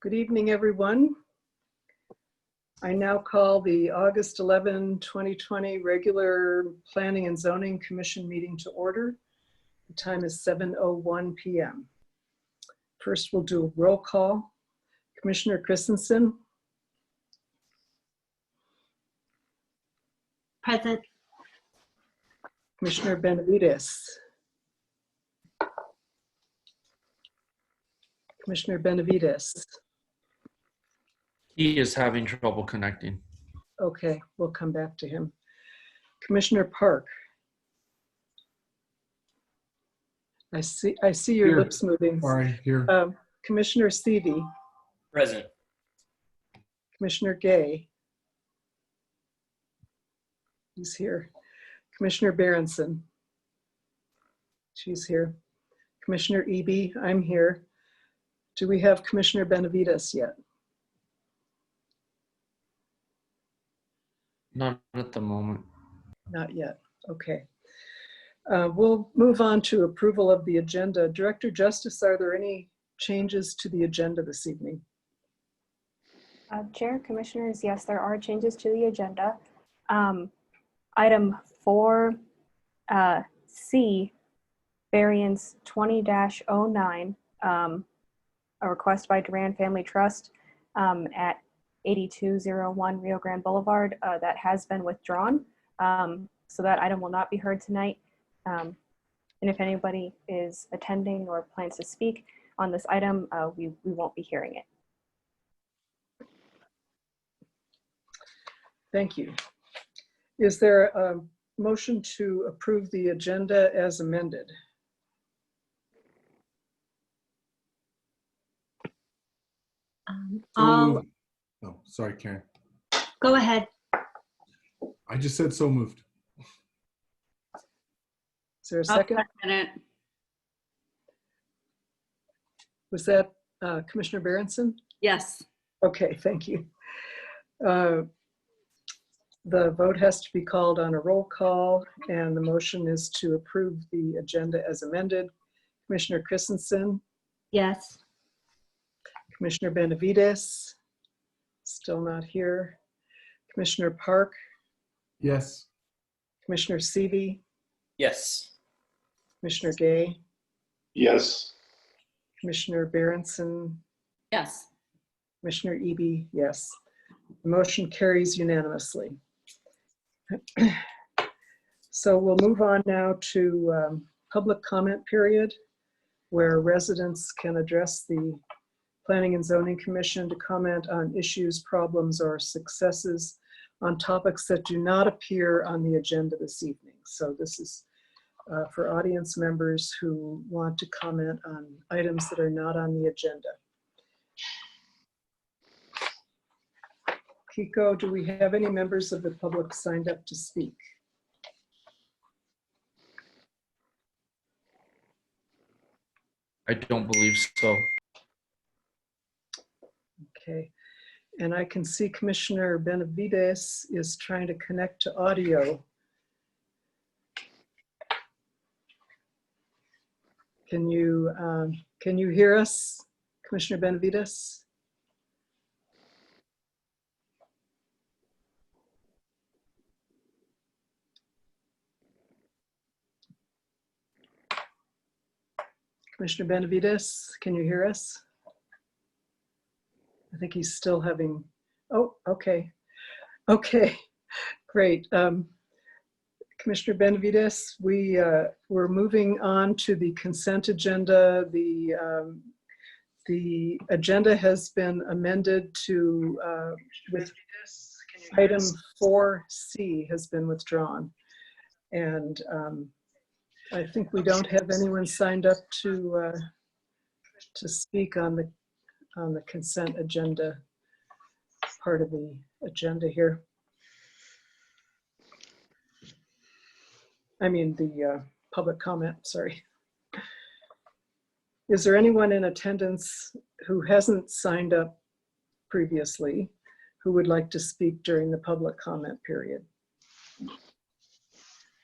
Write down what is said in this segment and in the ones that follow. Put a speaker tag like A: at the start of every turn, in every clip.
A: Good evening, everyone. I now call the August 11, 2020 regular Planning and Zoning Commission meeting to order. The time is 7:01 p.m. First, we'll do a roll call. Commissioner Christensen.
B: Present.
A: Commissioner Benavides. Commissioner Benavides.
C: He is having trouble connecting.
A: Okay, we'll come back to him. Commissioner Park. I see your
D: Here.
A: lips moving.
D: Sorry, here.
A: Commissioner Seavey.
E: Present.
A: Commissioner Gay. He's here. Commissioner Berenson. She's here. Commissioner Eby, I'm here. Do we have Commissioner Benavides yet?
C: Not at the moment.
A: Not yet. Okay. We'll move on to approval of the agenda. Director Justice, are there any changes to the agenda this evening?
F: Chair, Commissioners, yes, there are changes to the agenda. Item 4C, variance 20-09, a request by Duran Family Trust at 8201 Rio Grande Boulevard, that has been withdrawn. So that item will not be heard tonight. And if anybody is attending or plans to speak on this item, we won't be hearing it.
A: Thank you. Is there a motion to approve the agenda as amended?
D: Oh, sorry, Karen.
B: Go ahead.
D: I just said so moved.
A: Is there a second?
B: I'll second it.
A: Was that Commissioner Berenson?
B: Yes.
A: Okay, thank you. The vote has to be called on a roll call, and the motion is to approve the agenda as amended. Commissioner Christensen,
B: Yes.
A: Commissioner Benavides, still not here. Commissioner Park,
D: Yes.
A: Commissioner Seavey,
E: Yes.
A: Commissioner Gay,
G: Yes. Commissioner
A: Berenson,
B: Yes.
A: Commissioner Eby, yes. The motion carries unanimously. So we'll move on now to public comment period, where residents can address the Planning and Zoning Commission to comment on issues, problems, or successes on topics that do not appear on the agenda this evening. So this is for audience members who want to comment on items that are not on the agenda. Kiko, do we have any members of the public signed up to speak?
C: I don't believe so.
A: Okay, and I can see Commissioner Benavides is trying to connect to audio. Can you hear us, Commissioner Benavides? Commissioner Benavides, can you hear us? I think he's still having, oh, okay. Okay, great. Commissioner Benavides, we're moving on to the consent agenda. The agenda has been amended to, with item 4C has been withdrawn. And I think we don't have anyone signed up to speak on the consent agenda part of the agenda here. I mean the public comment, sorry. Is there anyone in attendance who hasn't signed up previously who would like to speak during the public comment period?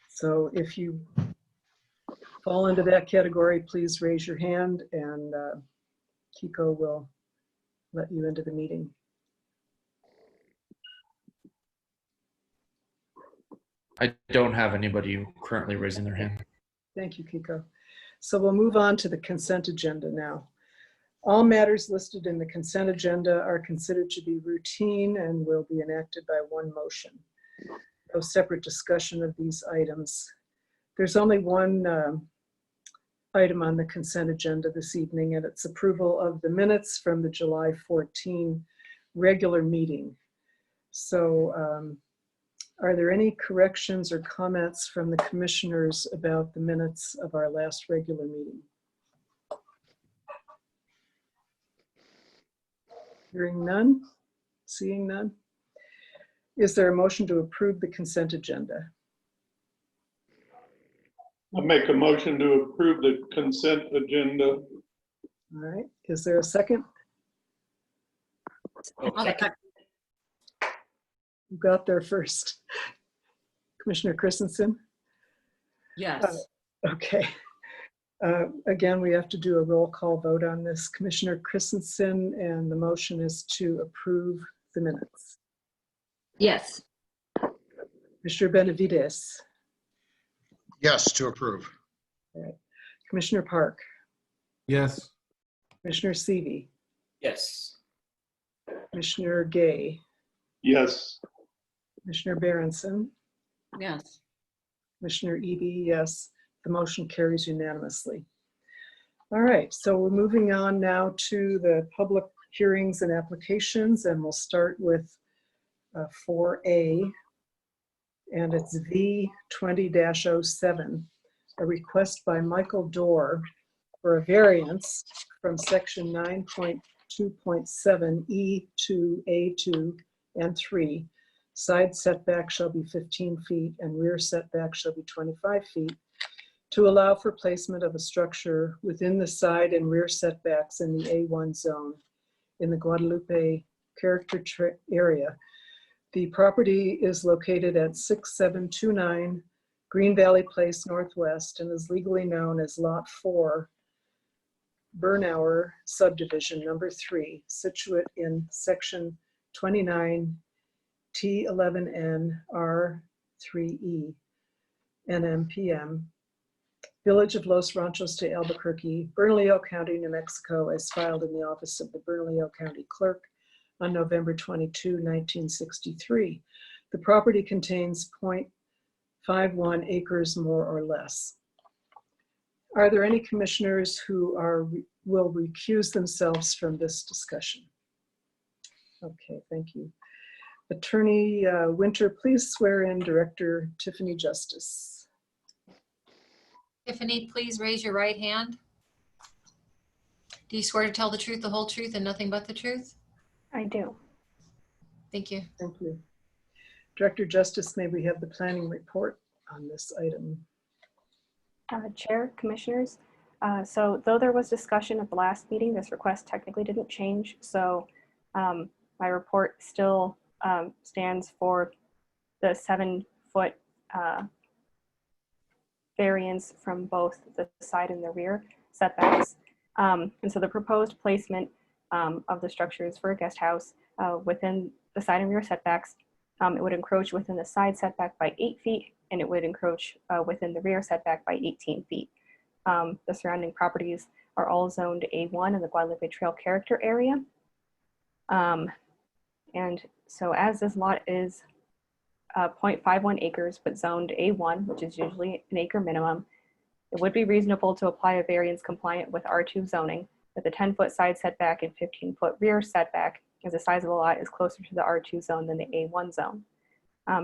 A: So if you fall into that category, please raise your hand and Kiko will let you into the meeting.
C: I don't have anybody currently raising their hand.
A: Thank you, Kiko. So we'll move on to the consent agenda now. All matters listed in the consent agenda are considered to be routine and will be enacted by one motion. No separate discussion of these items. There's only one item on the consent agenda this evening, and it's approval of the minutes from the July 14 regular meeting. So are there any corrections or comments from the commissioners about the minutes of our last regular meeting? Hearing none, seeing none. Is there a motion to approve the consent agenda?
G: I make a motion to approve the consent agenda.
A: All right, is there a second?
E: Okay.
A: Who got there first? Commissioner Christensen?
B: Yes.
A: Okay. Again, we have to do a roll call vote on this. Commissioner Christensen, and the motion is to approve the minutes.
B: Yes.
A: Commissioner Benavides,
H: Yes, to approve.
A: Commissioner Park,
D: Yes.
A: Commissioner Seavey,
E: Yes.
A: Commissioner Gay,
G: Yes.
A: Commissioner Berenson,
B: Yes.
A: Commissioner Eby, yes. The motion carries unanimously. All right, so we're moving on now to the public hearings and applications, and we'll start with 4A, and it's V 20-07, a request by Michael Dorr for a variance from section 9.2.7 E to A2 and 3. Side setback shall be 15 feet and rear setback shall be 25 feet to allow for placement of a structure within the side and rear setbacks in the A1 zone in the Guadalupe character area. The property is located at 6729 Green Valley Place Northwest and is legally known as Lot 4, Bernauer Subdivision Number 3, situate in section 29 T11N R3E NMPM, Village of Los Ranchos de Albuquerque, Bernalillo County, New Mexico, as filed in the office of the Bernalillo County Clerk on November 22, 1963. The property contains 0.51 acres more or less. Are there any commissioners who will recuse themselves from this discussion? Okay, thank you. Attorney Winter, please swear in Director Tiffany Justice.
I: Tiffany, please raise your right hand. Do you swear to tell the truth, the whole truth, and nothing but the truth?
F: I do.
I: Thank you.
A: Thank you. Director Justice, may we have the planning report on this item?
F: Chair, Commissioners, so though there was discussion at the last meeting, this request technically didn't change. So my report still stands for the 7-foot variance from both the side and the rear setbacks. And so the proposed placement of the structures for a guest house within the side and rear setbacks, it would encroach within the side setback by 8 feet, and it would encroach within the rear setback by 18 feet. The surrounding properties are all zoned A1 in the Guadalupe Trail character area. And so as this lot is 0.51 acres, but zoned A1, which is usually an acre minimum, it would be reasonable to apply a variance compliant with R2 zoning with a 10-foot side setback and 15-foot rear setback, as the size of the lot is closer to the R2 zone than the A1 zone.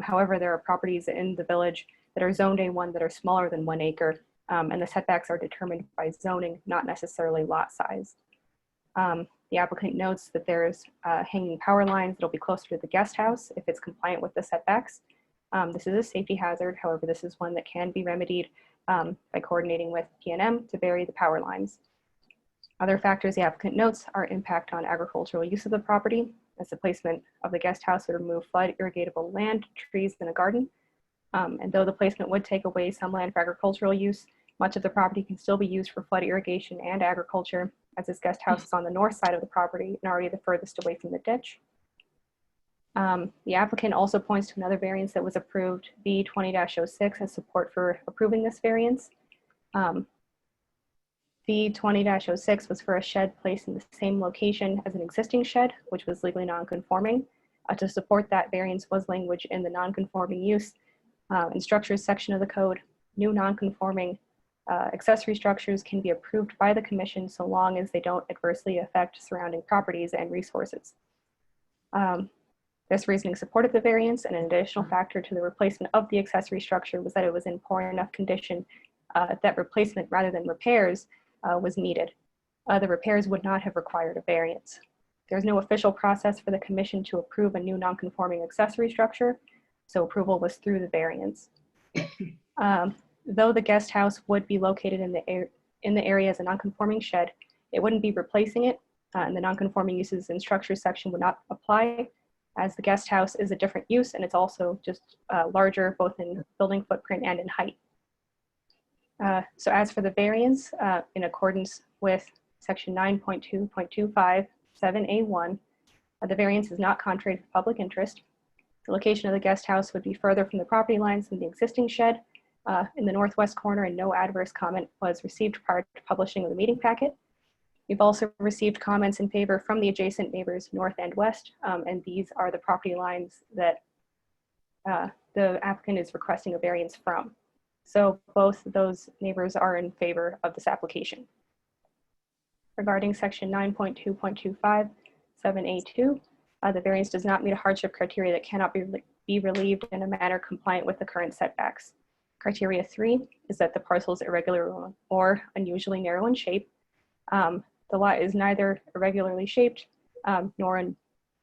F: However, there are properties in the village that are zoned A1 that are smaller than 1 acre, and the setbacks are determined by zoning, not necessarily lot size. The applicant notes that there's hanging power lines that'll be closer to the guest house if it's compliant with the setbacks. This is a safety hazard. However, this is one that can be remedied by coordinating with PNM to bury the power lines. Other factors the applicant notes are impact on agricultural use of the property, as the placement of the guest house would remove flood irrigatable land, trees, and a garden. And though the placement would take away some land for agricultural use, Much of the property can still be used for flood irrigation and agriculture, as this guest house is on the north side of the property and already the furthest away from the ditch. The applicant also points to another variance that was approved, B20-06, as support for approving this variance. B20-06 was for a shed placed in the same location as an existing shed, which was legally non-conforming. To support that variance was language in the non-conforming use and structures section of the code. New non-conforming accessory structures can be approved by the commission so long as they don't adversely affect surrounding properties and resources. This reasoning supported the variance, and an additional factor to the replacement of the accessory structure was that it was in poor enough condition that replacement rather than repairs was needed. The repairs would not have required a variance. There's no official process for the commission to approve a new non-conforming accessory structure, so approval was through the variance. Though the guest house would be located in the area as a non-conforming shed, it wouldn't be replacing it, and the non-conforming uses and structures section would not apply, as the guest house is a different use and it's also just larger both in building footprint and in height. So as for the variance, in accordance with section 9.2.25 7A1, the variance is not contrary to public interest. The location of the guest house would be further from the property lines than the existing shed in the northwest corner, and no adverse comment was received prior to publishing of the meeting packet. We've also received comments in favor from the adjacent neighbors north and west, and these are the property lines that the applicant is requesting a variance from. So both of those neighbors are in favor of this application. Regarding section 9.2.25 7A2, the variance does not meet a hardship criteria that cannot be relieved in a manner compliant with the current setbacks. Criteria 3 is that the parcel is irregular or unusually narrow in shape. The lot is neither irregularly shaped nor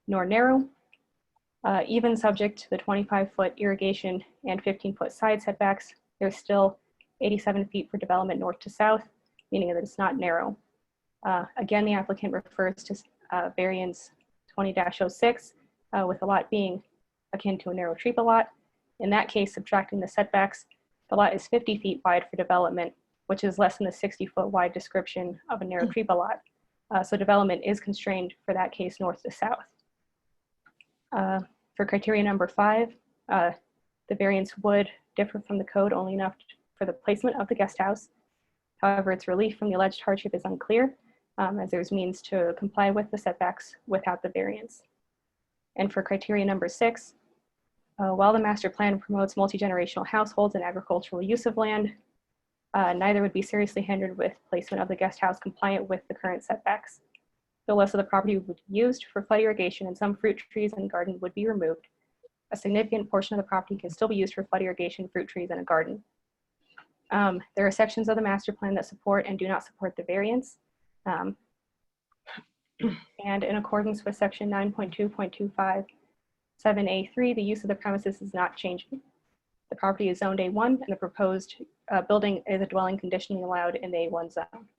F: narrow. Even subject to the 25-foot irrigation and 15-foot side setbacks, there's still 87 feet for development north to south, meaning that it's not narrow. Again, the applicant refers to variance 20-06 with the lot being akin to a narrow trepa lot. In that case, subtracting the setbacks, the lot is 50 feet wide for development, which is less than the 60-foot wide description of a narrow trepa lot. So development is constrained for that case north to south. For criteria number 5, the variance would differ from the code only enough for the placement of the guest house. However, its relief from the alleged hardship is unclear, as there's means to comply with the setbacks without the variance. And for criteria number 6, while the master plan promotes multi-generational households and agricultural use of land, neither would be seriously hindered with placement of the guest house compliant with the current setbacks. The less of the property would be used for flood irrigation and some fruit trees and garden would be removed. A significant portion of the property can still be used for flood irrigation, fruit trees, and a garden. There are sections of the master plan that support and do not support the variance. And in accordance with section 9.2.25 7A3, the use of the premises is not changing. The property is zoned A1 and the proposed building is a dwelling conditionally allowed in the A1 zone.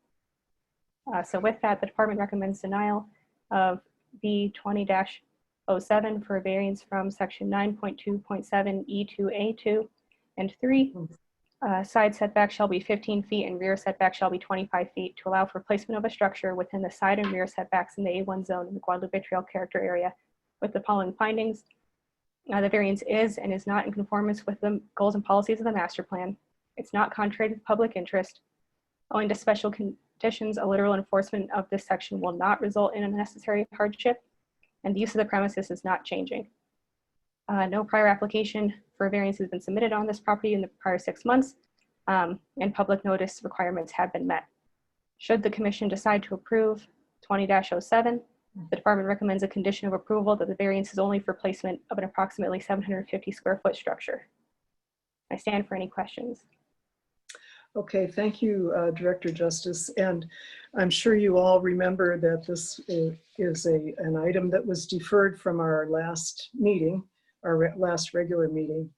F: So with that, the department recommends denial of B20-07 for a variance from section 9.2.7 E2A2 and 3. Side setback shall be 15 feet and rear setback shall be 25 feet to allow for placement of a structure within the side and rear setbacks in the A1 zone in the Guadalupe Trail character area with the following findings. The variance is and is not in conformance with the goals and policies of the master plan. It's not contrary to public interest. Owing to special conditions, a literal enforcement of this section will not result in a necessary hardship, and the use of the premises is not changing. No prior application for a variance has been submitted on this property in the prior 6 months, and public notice requirements have been met. Should the commission decide to approve 20-07, the department recommends a condition of approval that the variance is only for placement of an approximately 750 square foot structure. I stand for any questions.
A: Okay, thank you, Director Justice. And I'm sure you all remember that this is an item that was deferred from our last meeting, our last regular meeting.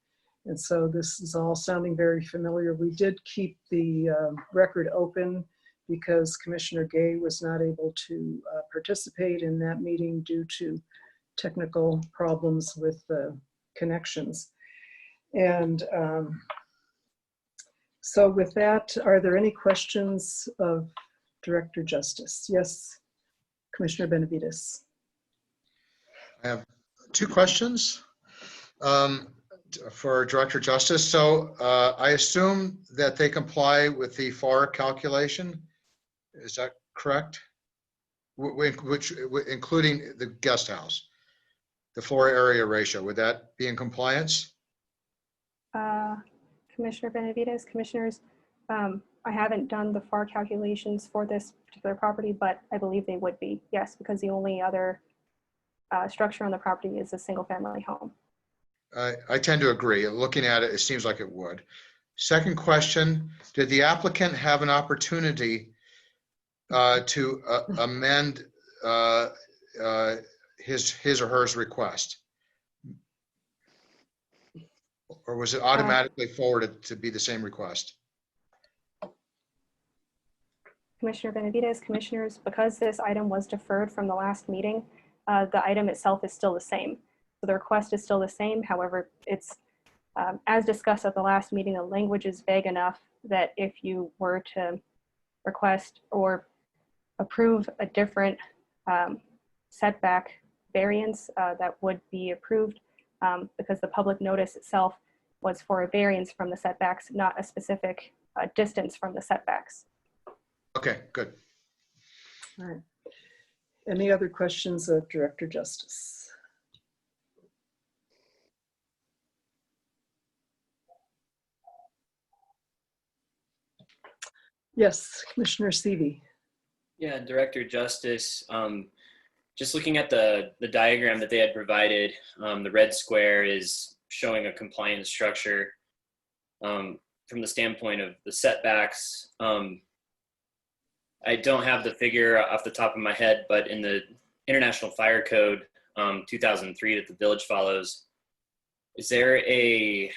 A: And so this is all sounding very familiar. We did keep the record open because Commissioner Gay was not able to participate in that meeting due to technical problems with the connections. And So with that, are there any questions of Director Justice? Yes, Commissioner Benavides.
H: I have two questions for Director Justice. So I assume that they comply with the FAR calculation. Is that correct? Which including the guest house, the floor area ratio, would that be in compliance?
F: Commissioner Benavides, Commissioners, I haven't done the FAR calculations for this particular property, but I believe they would be, yes, because the only other structure on the property is a single-family home.
H: I tend to agree. Looking at it, it seems like it would. Second question, did the applicant have an opportunity to amend his or hers request? Or was it automatically forwarded to be the same request?
F: Commissioner Benavides, Commissioners, because this item was deferred from the last meeting, the item itself is still the same. So the request is still the same. However, it's, as discussed at the last meeting, the language is vague enough that if you were to request or approve a different setback variance, that would be approved because the public notice itself was for a variance from the setbacks, not a specific distance from the setbacks.
H: Okay, good.
A: All right. Any other questions of Director Justice? Yes, Commissioner Seavey.
E: Yeah, Director Justice, just looking at the diagram that they had provided, the red square is showing a compliant structure. From the standpoint of the setbacks, I don't have the figure off the top of my head, but in the International Fire Code 2003 that the village follows, is there a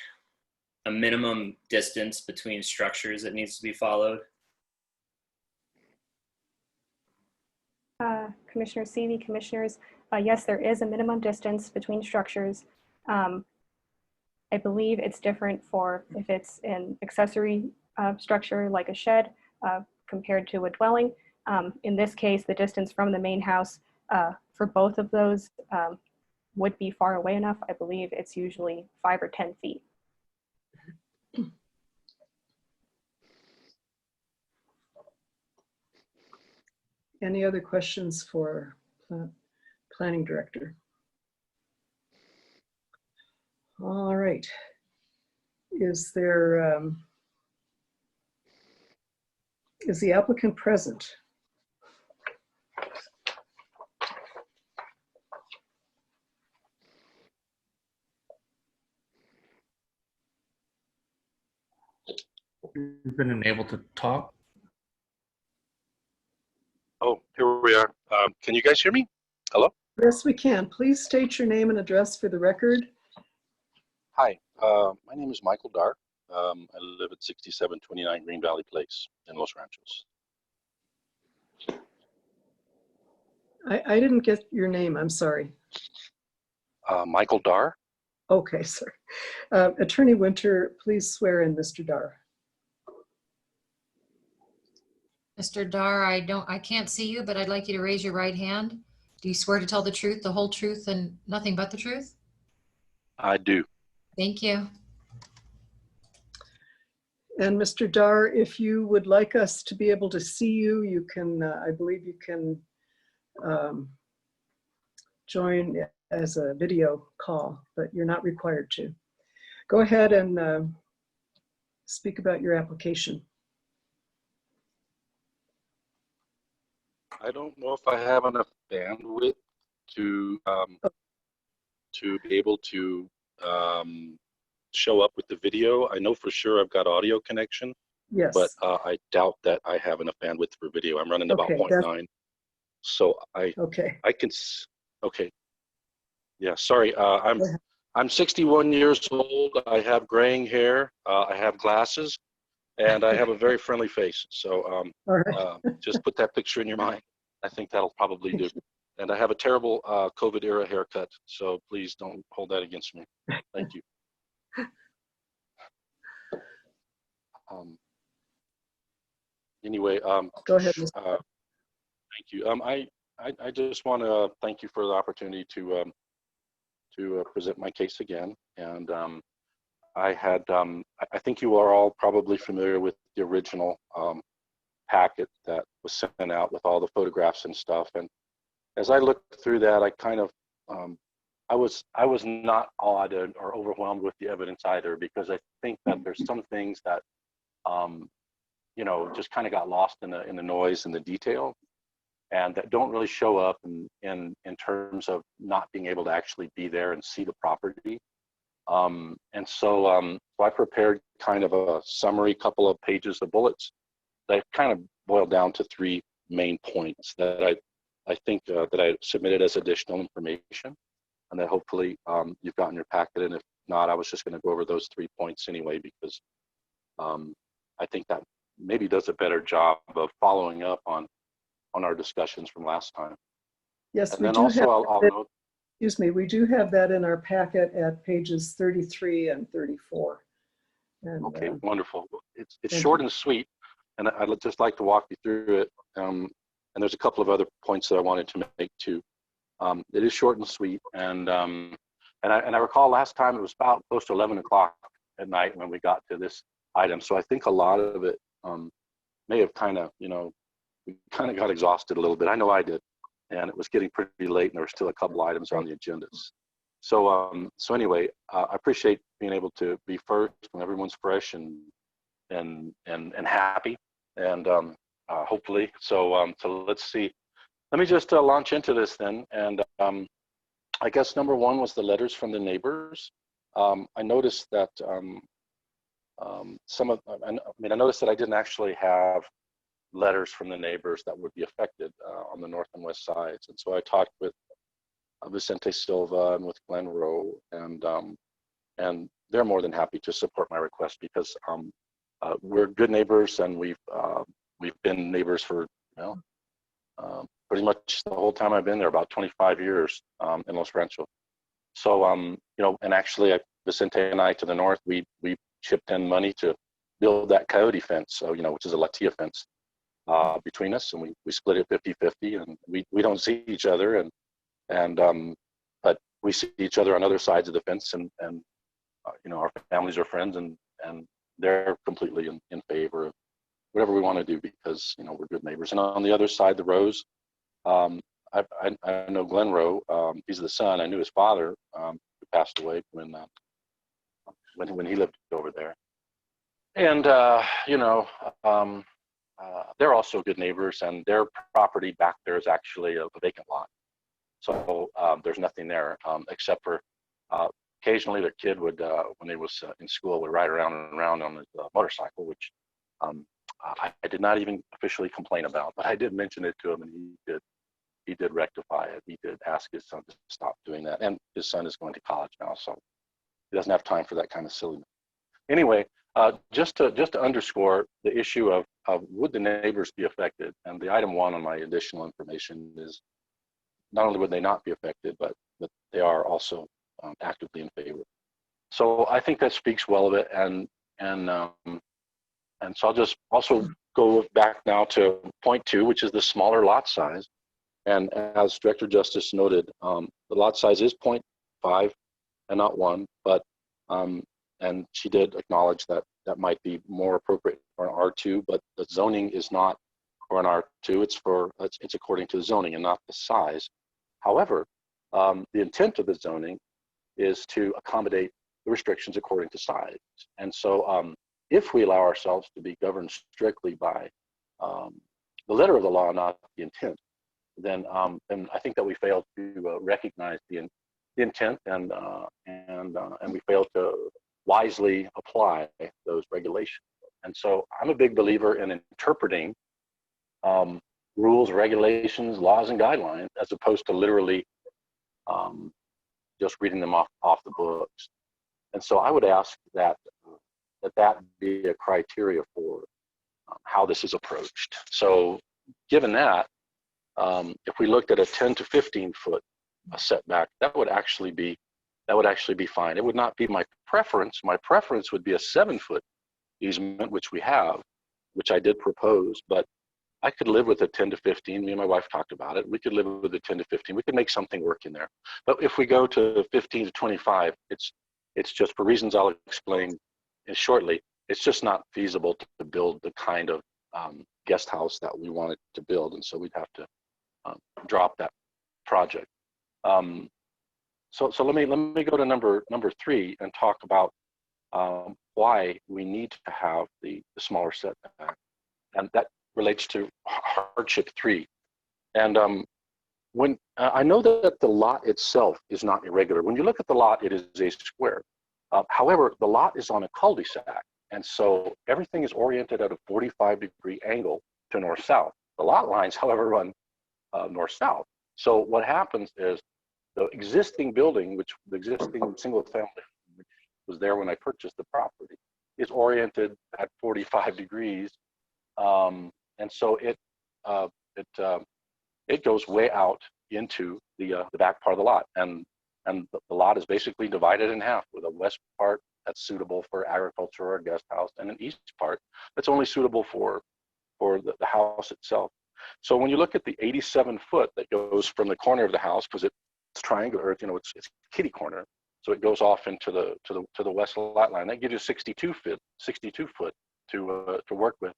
E: minimum distance between structures that needs to be followed?
F: Commissioner Seavey, Commissioners, yes, there is a minimum distance between structures. I believe it's different for if it's an accessory structure like a shed compared to a dwelling. In this case, the distance from the main house for both of those would be far away enough. I believe it's usually 5 or 10 feet.
A: Any other questions for Planning Director? All right. Is the applicant present?
C: You've been unable to talk.
J: Oh, here we are. Can you guys hear me? Hello?
A: Yes, we can. Please state your name and address for the record.
J: Hi, my name is Michael Dar. I live at 6729 Green Valley Place in Los Ranchos.
A: I didn't get your name. I'm sorry.
J: Michael Dar?
A: Okay, sorry. Attorney Winter, please swear in Mr. Dar.
I: Mr. Dar, I can't see you, but I'd like you to raise your right hand. Do you swear to tell the truth, the whole truth, and nothing but the truth?
J: I do.
I: Thank you.
A: And Mr. Dar, if you would like us to be able to see you, you can, I believe you can join as a video call, but you're not required to. Go ahead and speak about your application.
J: I don't know if I have enough bandwidth to be able to show up with the video. I know for sure I've got audio connection,
A: Yes.
J: but I doubt that I have enough bandwidth for video. I'm running about
A: Okay,
J: 0.9. So
A: Okay.
J: I can, okay. Yeah, sorry. I'm 61 years old. I have graying hair. I have glasses, and I have a very friendly face. So
A: All right.
J: just put that picture in your mind. I think that'll probably do. And I have a terrible COVID era haircut. So please don't hold that against me. Thank you. Anyway,
A: Go ahead, Mr.
J: thank you. I just want to thank you for the opportunity to present my case again. And I think you are all probably familiar with the original packet that was sent out with all the photographs and stuff. And as I looked through that, I kind of I was not awed or overwhelmed with the evidence either, because I think that there's some things that you know, just kind of got lost in the noise and the detail, and that don't really show up in terms of not being able to actually be there and see the property. And so I prepared kind of a summary, couple of pages of bullets that kind of boiled down to 3 main points that I think that I submitted as additional information, and that hopefully you've got in your packet. And if not, I was just going to go over those 3 points anyway, because I think that maybe does a better job of following up on our discussions from last time.
A: Yes,
J: And
A: we
J: then
A: do
J: also
A: have,
J: I'll note,
A: excuse me, we do have that in our packet at pages 33 and 34. And,
J: okay, wonderful. It's
A: thank
J: short
A: you.
J: and sweet, and I'd just like to walk you through it. And there's a couple of other points that I wanted to make too. It is short and sweet, and I recall last time it was about close to 11 o'clock at night when we got to this item. So I think a lot of it may have kind of, you know, we kind of got exhausted a little bit. I know I did, and it was getting pretty late, and there were still a couple items on the agendas. So so anyway, I appreciate being able to be first when everyone's fresh and happy, and hopefully. So so let's see. Let me just launch into this then, and I guess number 1 was the letters from the neighbors. I noticed that I noticed that I didn't actually have letters from the neighbors that would be affected on the north and west sides. And so I talked with Vicente Silva and with Glenn Rowe, and they're more than happy to support my request, because we're good neighbors, and we've been neighbors for, you know, pretty much the whole time I've been there, about 25 years in Los Ranchos. So you know, and actually Vicente and I to the north, we chipped in money to build that coyote fence, so, you know, which is a latilla fence between us, and we split it 50-50, and we don't see each other, and but we see each other on other sides of the fence, and you know, our families are friends, and they're completely in favor of whatever we want to do, because, you know, we're good neighbors. And on the other side, the Rows, I know Glenn Rowe. He's the son. I knew his father, who passed away when he lived over there. And you know, they're also good neighbors, and their property back there is actually a vacant lot. So there's nothing there except for occasionally their kid would, when they was in school, would ride around and around on his motorcycle, which I did not even officially complain about, but I did mention it to him, and he did rectify it. He did ask his son to stop doing that, and his son is going to college now, so he doesn't have time for that kind of silliness. Anyway, just to underscore the issue of would the neighbors be affected, and the item 1 on my additional information is not only would they not be affected, but that they are also actively in favor. So I think that speaks well of it, and so I'll just also go back now to point 2, which is the smaller lot size. And as Director Justice noted, the lot size is 0.5 and not 1, but and she did acknowledge that that might be more appropriate for an R2, but the zoning is not for an R2. It's according to the zoning and not the size. However, the intent of the zoning is to accommodate the restrictions according to size. And so if we allow ourselves to be governed strictly by the letter of the law, not the intent, then I think that we fail to recognize the intent, and we fail to wisely apply those regulations. And so I'm a big believer in interpreting rules, regulations, laws, and guidelines, as opposed to literally just reading them off the books. And so I would ask that be a criteria for how this is approached. So given that, if we looked at a 10 to 15 foot setback, that would actually be fine. It would not be my preference. My preference would be a 7 foot easement, which we have, which I did propose, but I could live with a 10 to 15. Me and my wife talked about it. We could live with a 10 to 15. We could make something work in there. But if we go to 15 to 25, it's just for reasons I'll explain shortly. It's just not feasible to build the kind of guest house that we wanted to build, and so we'd have to drop that project. So let me go to number 3 and talk about why we need to have the smaller setback, and that relates to hardship 3. And when I know that the lot itself is not irregular. When you look at the lot, it is a square. However, the lot is on a cul-de-sac, and so everything is oriented at a 45-degree angle to north-south. The lot lines, however, run north-south. So what happens is the existing building, the existing single-family, which was there when I purchased the property, is oriented at 45 degrees, and so it goes way out into the back part of the lot, and the lot is basically divided in half, with a west part that's suitable for agriculture or a guest house, and an east part that's only suitable for the house itself. So when you look at the 87 foot that goes from the corner of the house, because it's triangular, it's kitty corner, so it goes off into the west lot line. That gives you 62 foot to work with.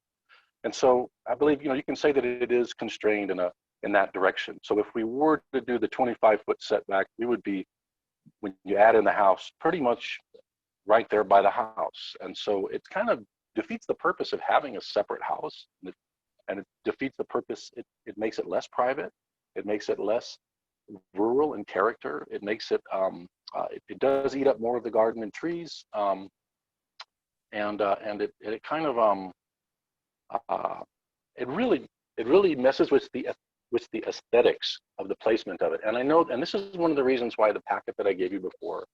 J: And so I believe you can say that it is constrained in that direction. So if we were to do the 25-foot setback, we would be, when you add in the house, pretty much right there by the house. And so it kind of defeats the purpose of having a separate house, and it defeats the purpose. It makes it less private. It makes it less rural in character. It makes it, it does eat up more of the garden and trees, and it kind of it really messes with the aesthetics of the placement of it. And I know, and this is one of the reasons why the packet that I gave you before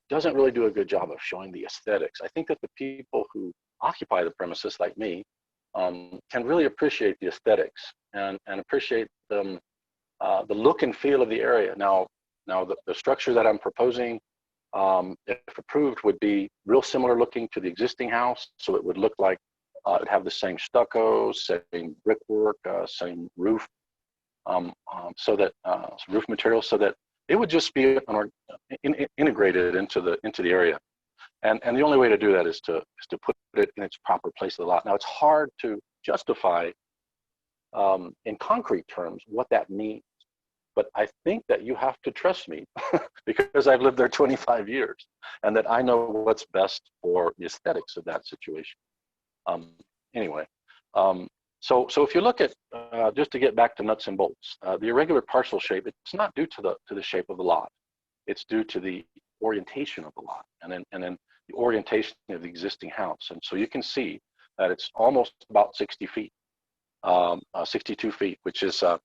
J: doesn't really do a good job of showing the aesthetics. I think that the people who occupy the premises, like me, can really appreciate the aesthetics and appreciate the look and feel of the area. Now the structure that I'm proposing, if approved, would be real similar looking to the existing house. So it would look like it would have the same stucco, same brickwork, same roof, so that roof material, so that it would just be integrated into the area. And the only way to do that is to put it in its proper place of the lot. Now it's hard to justify in concrete terms what that means, but I think that you have to trust me because I've lived there 25 years, and that I know what's best for the aesthetics of that situation. Anyway, so if you look at, just to get back to nuts and bolts, the irregular parcel shape, it's not due to the shape of the lot. It's due to the orientation of the lot, and then the orientation of the existing house. And so you can see that it's almost about 60 feet, 62 feet, which is, and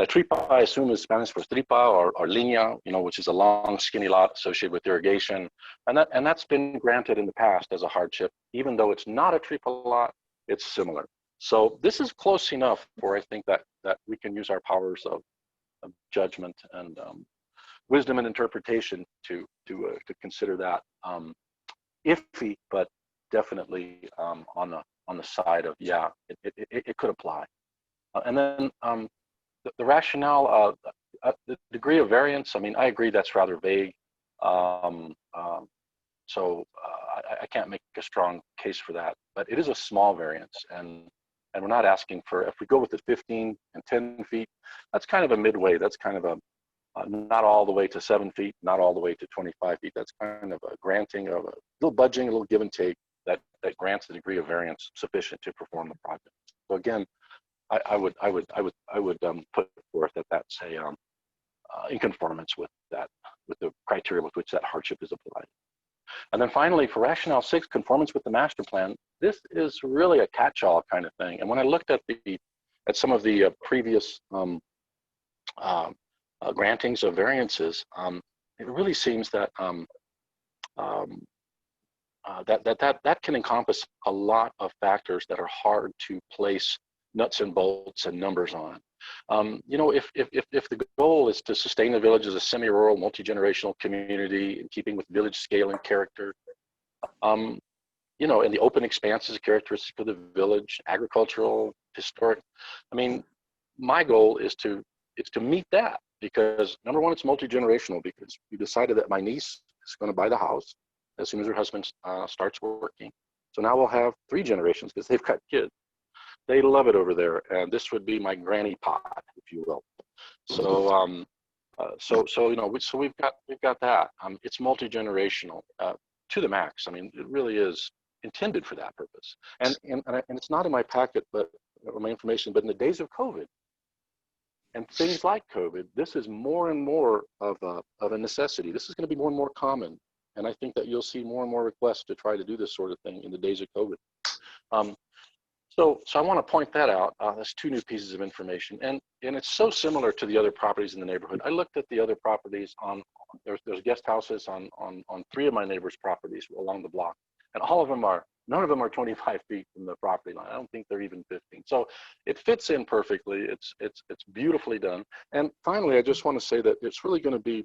J: a tripa, I assume, is Spanish for tripa or linea, which is a long, skinny lot associated with irrigation. And that's been granted in the past as a hardship. Even though it's not a tripa lot, it's similar. So this is close enough where I think that we can use our powers of judgment and wisdom and interpretation to consider that iffy, but definitely on the side of, yeah, it could apply. And then the rationale, the degree of variance, I mean, I agree that's rather vague. So I can't make a strong case for that, but it is a small variance, and we're not asking for, if we go with the 15 and 10 feet, that's kind of a midway. That's kind of a, not all the way to 7 feet, not all the way to 25 feet. That's kind of a granting of a little budging, a little give and take that grants the degree of variance sufficient to perform the project. So again, I would put forth that that's a in conformance with the criteria with which that hardship is applied. And then finally, for rationale 6, conformance with the master plan, this is really a catch-all kind of thing. And when I looked at some of the previous grantings of variances, it really seems that that can encompass a lot of factors that are hard to place nuts and bolts and numbers on. If the goal is to sustain the village as a semi-rural, multi-generational community in keeping with village scale and character, and the open expanses characteristic of the village, agricultural, historic. I mean, my goal is to meet that, because number one, it's multi-generational, because we decided that my niece is going to buy the house as soon as her husband starts working. So now we'll have 3 generations because they've got kids. They love it over there, and this would be my granny pod, if you will. So, so we've got that. It's multi-generational to the max. I mean, it really is intended for that purpose. And it's not in my packet, but or my information. But in the days of COVID and things like COVID, this is more and more of a necessity. This is going to be more and more common, and I think that you'll see more and more requests to try to do this sort of thing in the days of COVID. So I want to point that out. That's 2 new pieces of information, and it's so similar to the other properties in the neighborhood. I looked at the other properties there's guest houses on 3 of my neighbors' properties along the block, and none of them are 25 feet from the property line. I don't think they're even 15. So it fits in perfectly. It's beautifully done. And finally, I just want to say that it's really going to be,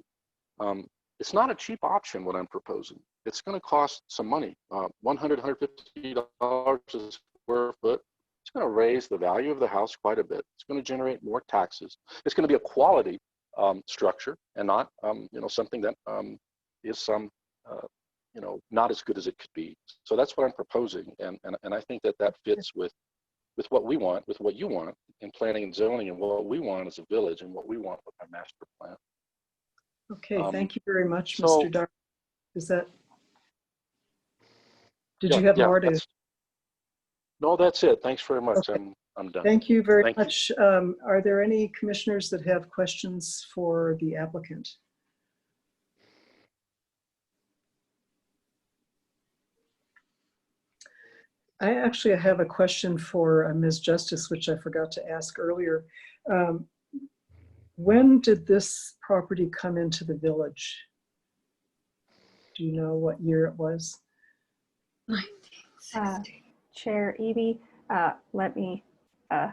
J: it's not a cheap option what I'm proposing. It's going to cost some money, $100, $150 a square foot. It's going to raise the value of the house quite a bit. It's going to generate more taxes. It's going to be a quality structure and not, something that is not as good as it could be. So that's what I'm proposing, and I think that fits with what we want, with what you want in planning and zoning, and what we want as a village, and what we want with our master plan.
A: Okay, thank you very much,
J: so-
A: Mr. Dar. Did you have more to?
J: No, that's it. Thanks very much.
A: Okay.
J: I'm done.
A: Thank you very
J: Thank you.
A: much. Are there any commissioners that have questions for the applicant? I actually have a question for Ms. Justice, which I forgot to ask earlier. When did this property come into the village? Do you know what year it was?
F: Chair Eby, let me, if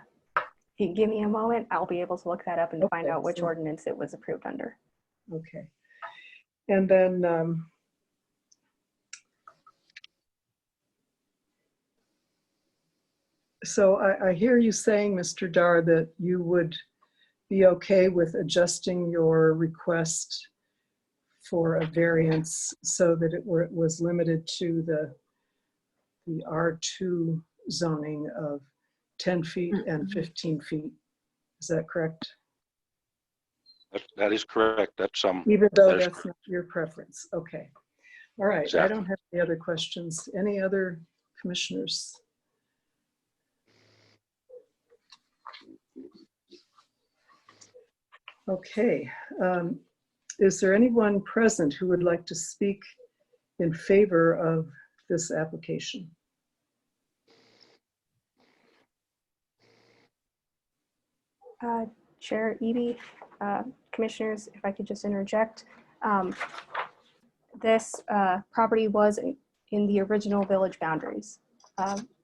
F: you give me a moment, I'll be able to look that up and find
A: Okay,
F: out which
A: so-
F: ordinance it was approved under.
A: Okay. And then so I hear you saying, Mr. Dar, that you would be okay with adjusting your request for a variance so that it was limited to the R2 zoning of 10 feet and 15 feet. Is that correct?
J: That is correct. That's
A: Even though
J: that is
A: that's not your preference. Okay. All right. I
J: Exactly.
A: don't have any other questions. Any other commissioners? Okay. Is there anyone present who would like to speak in favor of this application?
F: Chair Eby, commissioners, if I could just interject. This property was in the original village boundaries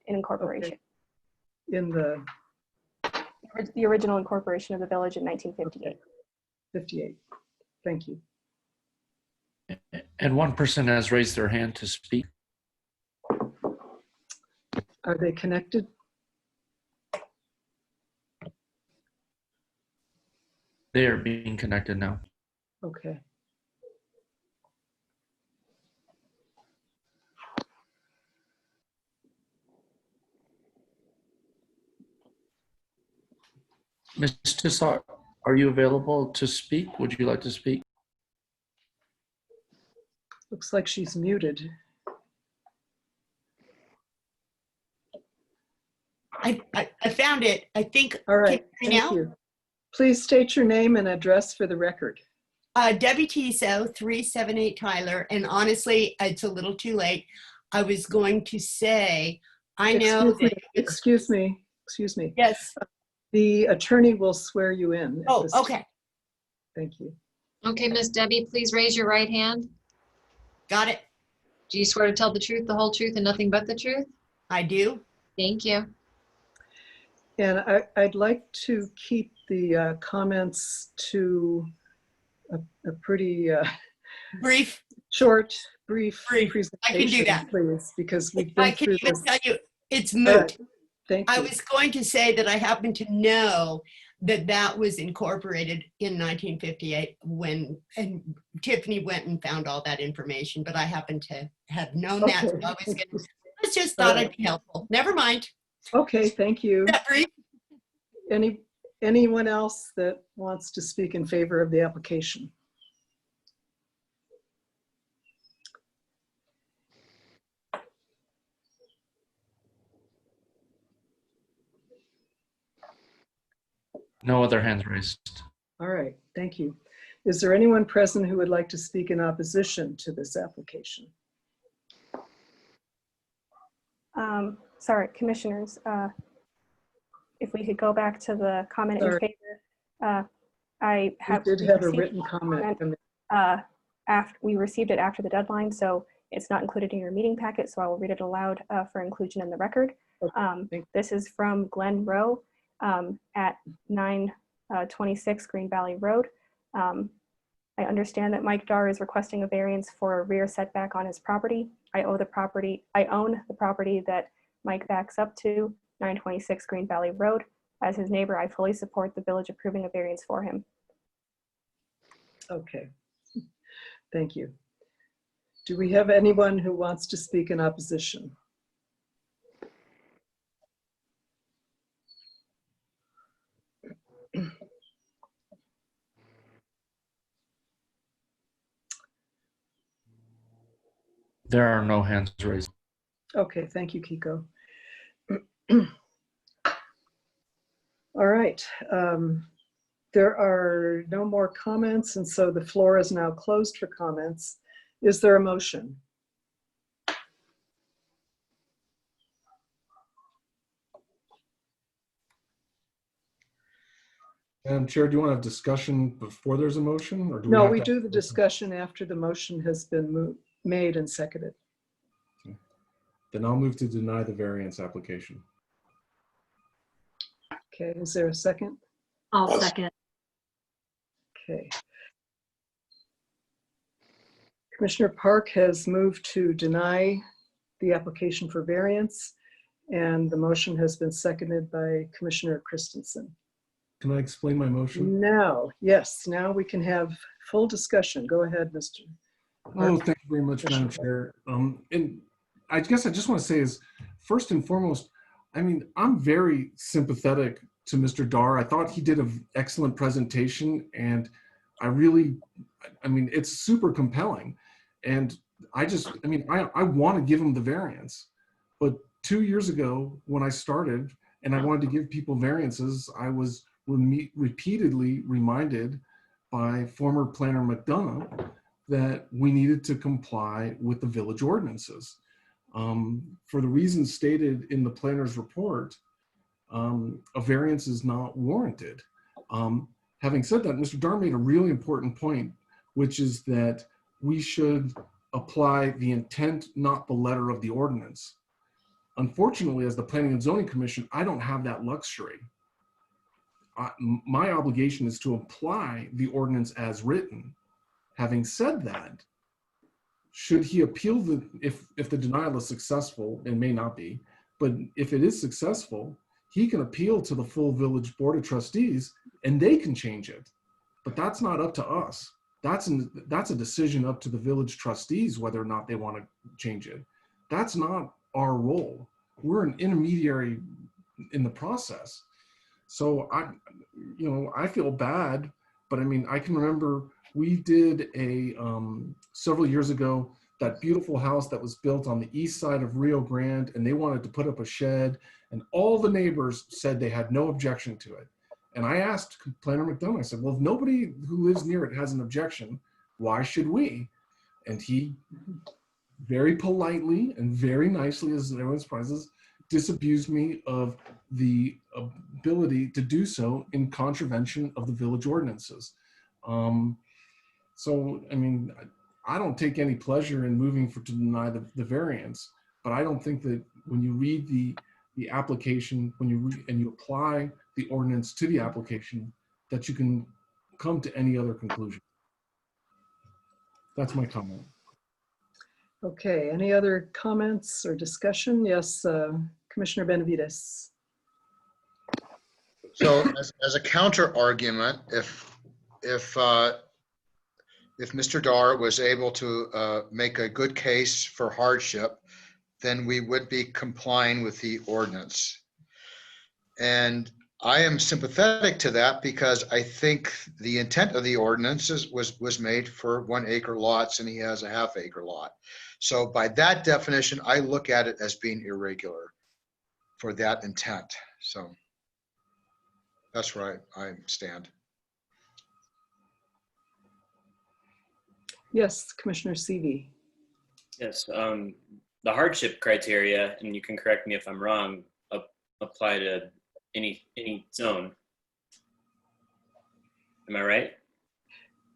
F: in incorporation.
A: In the
F: The original incorporation of the village in 1958.
A: 58. Thank you.
C: And one person has raised their hand to speak.
A: Are they connected?
C: They are being connected now.
A: Okay.
C: Ms. Tissot, are you available to speak? Would you like to speak?
A: Looks like she's muted.
K: I found it. I think.
A: All right.
K: Can you
A: Thank
K: now?
A: you. Please state your name and address for the record.
K: Debbie Tiso, 378 Tyler. And honestly, it's a little too late. I was going to say, I know that.
A: Excuse me.
K: Yes.
A: The attorney will swear you in. at
K: Oh,
A: this time.
K: okay.
A: Thank you.
I: Okay, Miss Debbie, please raise your right hand.
K: Got it.
I: Do you swear to tell the truth, the whole truth, and nothing but the truth?
K: I do.
I: Thank you.
A: And I'd like to keep the comments to a pretty
K: Brief.
A: short, brief
K: Brief.
A: presentation,
K: that.
A: please, because we've
K: I
A: been
K: can
A: through
K: even
A: this.
K: tell you, it's
A: All
K: moot.
A: right. Thank
K: I
A: you.
K: was going to say that I happen to know that that was incorporated in 1958 when and Tiffany went and found all that information, but I happen to have known that. So I was gonna, I just thought
A: All
K: I'd be helpful. Never mind.
A: Okay, thank you.
K: That brief?
A: Anyone else that wants to speak in favor of the application?
C: No other hands raised.
A: All right, thank you. Is there anyone present who would like to speak in opposition to this application?
F: Sorry, commissioners, if we could go back to the comment in
A: Sorry.
F: favor. I have.
A: We did have a written comment.
F: After we received it after the deadline, so it's not included in your meeting packet, so I will read it aloud for inclusion in the record. This is from Glenn Rowe at 926 Green Valley Road. I understand that Mike Dar is requesting a variance for a rear setback on his property. I own the property that Mike backs up to, 926 Green Valley Road. As his neighbor, I fully support the village approving a variance for him.
A: Okay, thank you. Do we have anyone who wants to speak in opposition?
C: There are no hands raised.
A: Okay, thank you, Kiko. All right, there are no more comments, and so the floor is now closed for comments. Is there a motion?
D: Madam Chair, do you want to have discussion before there's a motion? Or do
A: No,
D: have
A: we
D: to-
A: do the discussion after the motion has been made and seconded.
D: Then I'll move to deny the variance application.
A: Okay, is there a second?
B: I'll second.
A: Okay. Commissioner Park has moved to deny the application for variance, and the motion has been seconded by Commissioner Christensen.
D: Can I explain my motion?
A: Now, yes, now we can have full discussion. Go ahead, Mr.
D: Oh, thank you very much, Madam Chair. And I guess I just want to say is, first and foremost, I mean, I'm very sympathetic to Mr. Dar. I thought he did an excellent presentation, and I mean, it's super compelling. And I want to give him the variance. But 2 years ago, when I started and I wanted to give people variances, I was repeatedly reminded by former planner McDonough that we needed to comply with the village ordinances. For the reasons stated in the planner's report, a variance is not warranted. Having said that, Mr. Dar made a really important point, which is that we should apply the intent, not the letter of the ordinance. Unfortunately, as the Planning and Zoning Commission, I don't have that luxury. My obligation is to apply the ordinance as written. Having said that, should he appeal if the denial is successful, it may not be, but if it is successful, he can appeal to the full village board of trustees and they can change it. But that's not up to us. That's a decision up to the village trustees whether or not they want to change it. That's not our role. We're an intermediary in the process. So I feel bad, but I mean, I can remember we did several years ago, that beautiful house that was built on the east side of Rio Grande, and they wanted to put up a shed, and all the neighbors said they had no objection to it. And I asked Planner McDonough, I said, well, if nobody who lives near it has an objection, why should we? And he very politely and very nicely, as everyone surprises, disabused me of the ability to do so in contravention of the village ordinances. So, I mean, I don't take any pleasure in moving to deny the variance, but I don't think that when you read the application, when you apply the ordinance to the application, that you can come to any other conclusion. That's my comment.
A: Okay, any other comments or discussion? Yes, Commissioner Benavides.
H: So as a counter argument, if Mr. Dar was able to make a good case for hardship, then we would be complying with the ordinance. And I am sympathetic to that because I think the intent of the ordinances was made for 1 acre lots and he has a ½ acre lot. So by that definition, I look at it as being irregular for that intent. So that's where I stand.
A: Yes, Commissioner Seavey.
E: Yes, the hardship criteria, and you can correct me if I'm wrong, apply to any zone. Am I right?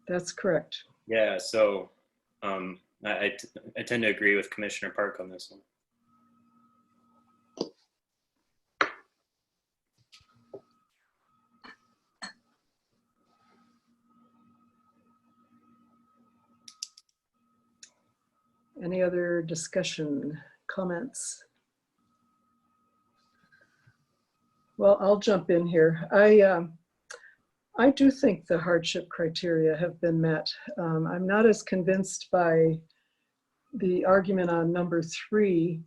A: That's correct.
E: Yeah, so I tend to agree with Commissioner Park on this one.
A: Any other discussion, comments? Well, I'll jump in here. I do think the hardship criteria have been met. I'm not as convinced by the argument on number 3,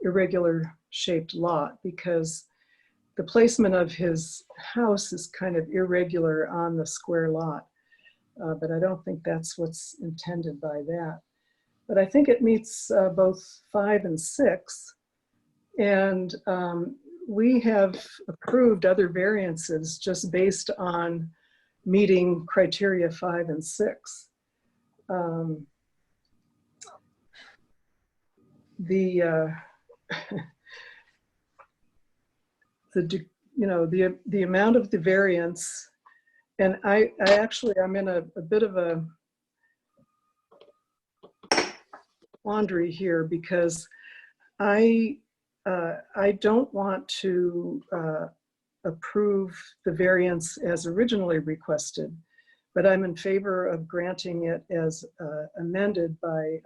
A: irregular shaped lot, because the placement of his house is kind of irregular on the square lot. But I don't think that's what's intended by that. But I think it meets both 5 and 6. And we have approved other variances just based on meeting criteria 5 and 6. The amount of the variance, and I'm in a bit of a quandary here because I don't want to approve the variance as originally requested, but I'm in favor of granting it as amended by,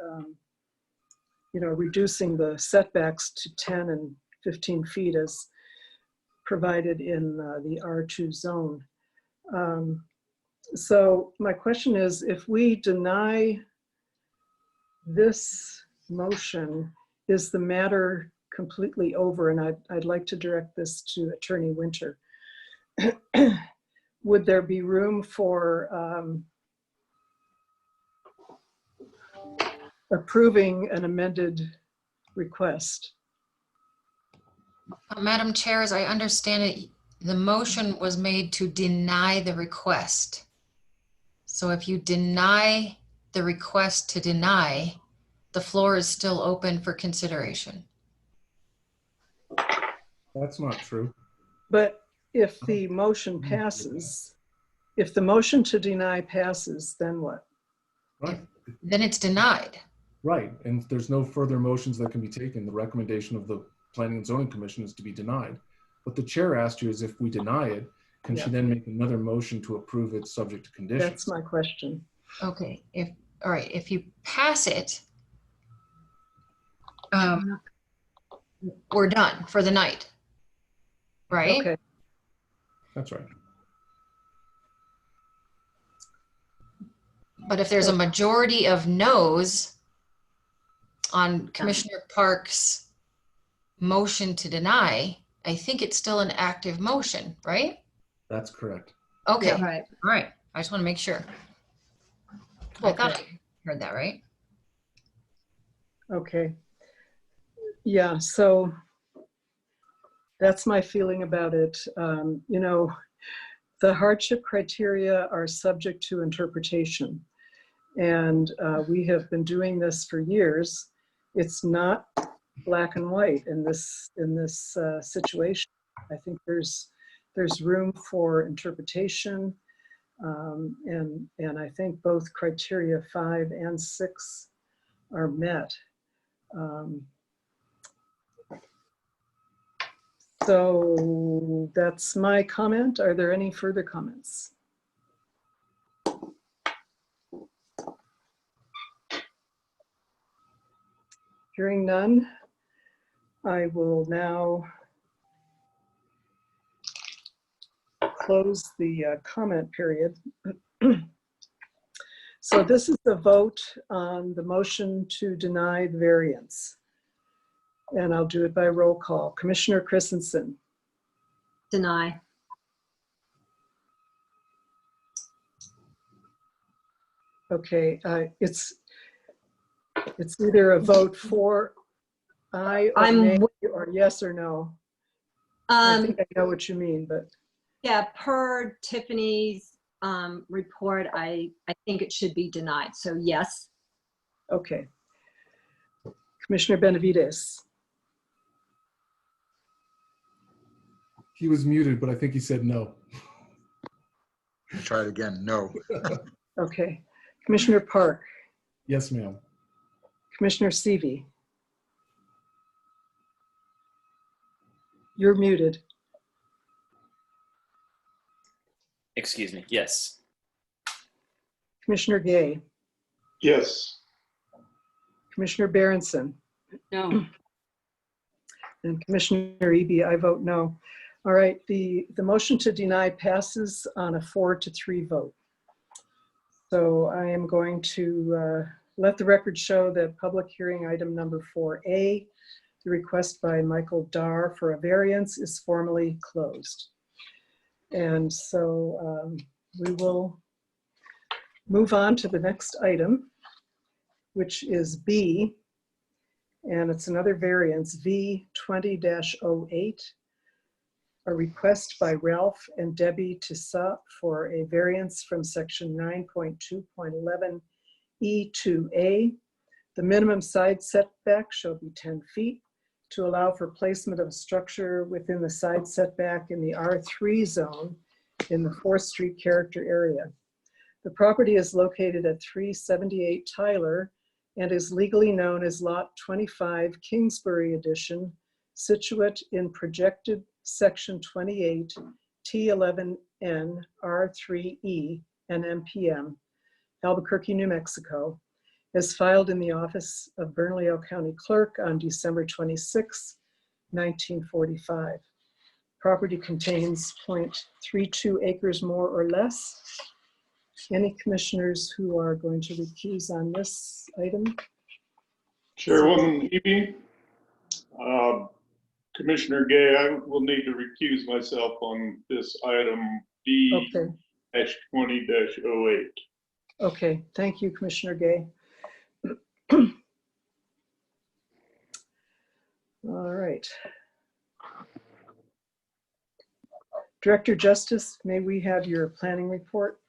A: reducing the setbacks to 10 and 15 feet as provided in the R2 zone. So my question is, if we deny this motion, is the matter completely over? And I'd like to direct this to Attorney Winter. Would there be room for approving an amended request?
I: Madam Chair, as I understand it, the motion was made to deny the request. So if you deny the request to deny, the floor is still open for consideration.
D: That's not true.
A: But if the motion passes, if the motion to deny passes, then what?
D: Right.
I: Then it's denied.
D: Right, and there's no further motions that can be taken. The recommendation of the Planning and Zoning Commission is to be denied. What the chair asked you is if we deny it, can she then make another motion to approve it subject to conditions?
A: That's my question.
I: Okay, all right, if you pass it, we're done for the night, right?
A: Okay.
D: That's right.
I: But if there's a majority of no's on Commissioner Park's motion to deny, I think it's still an active motion, right?
D: That's correct.
I: Okay,
B: Yeah, right.
I: all right. I just want to make sure. I thought I heard that, right?
A: Okay. Yeah, so that's my feeling about it. The hardship criteria are subject to interpretation. And we have been doing this for years. It's not black and white in this situation. I think there's room for interpretation. And I think both criteria 5 and 6 are met. So that's my comment. Are there any further comments? Hearing none, I will now close the comment period. So this is the vote on the motion to deny the variance. And I'll do it by roll call. Commissioner Christensen,
B: Deny.
A: okay, it's either a vote for aye or
L: I'm
A: nay or yes or no. I think I know what you mean, but
L: Yeah, per Tiffany's report, I think it should be denied. So yes.
A: okay. Commissioner Benavides,
D: He was muted, but I think he said no.
H: Try it again. No.
A: okay. Commissioner Park,
D: Yes, ma'am.
A: Commissioner Seavey. You're muted.
E: Excuse me. Yes.
A: Commissioner Gay,
G: Yes.
A: Commissioner Berenson,
B: No.
A: and Commissioner Eby, I vote no. All right, the motion to deny passes on a 4-3 vote. So I am going to let the record show that public hearing item number 4A, the request by Michael Dar for a variance, is formally closed. And so we will move on to the next item, which is B, and it's another variance, V20-08, a request by Ralph and Debbie Tissot for a variance from section 9.2.11E2A. The minimum side setback shall be 10 feet to allow for placement of a structure within the side setback in the R3 zone in the 4th Street character area. The property is located at 378 Tyler and is legally known as Lot 25 Kingsbury Edition, situate in projected section 28 T11N R3E and MPM, Albuquerque, New Mexico, as filed in the office of Bernalillo County Clerk on December 26, 1945. Property contains 0.32 acres more or less. Any commissioners who are going to recuse on this item?
G: Chairwoman Eby, Commissioner Gay, I will need to recuse myself on this item B-20-08.
A: Okay, thank you, Commissioner Gay. All right. Director Justice, may we have your planning report?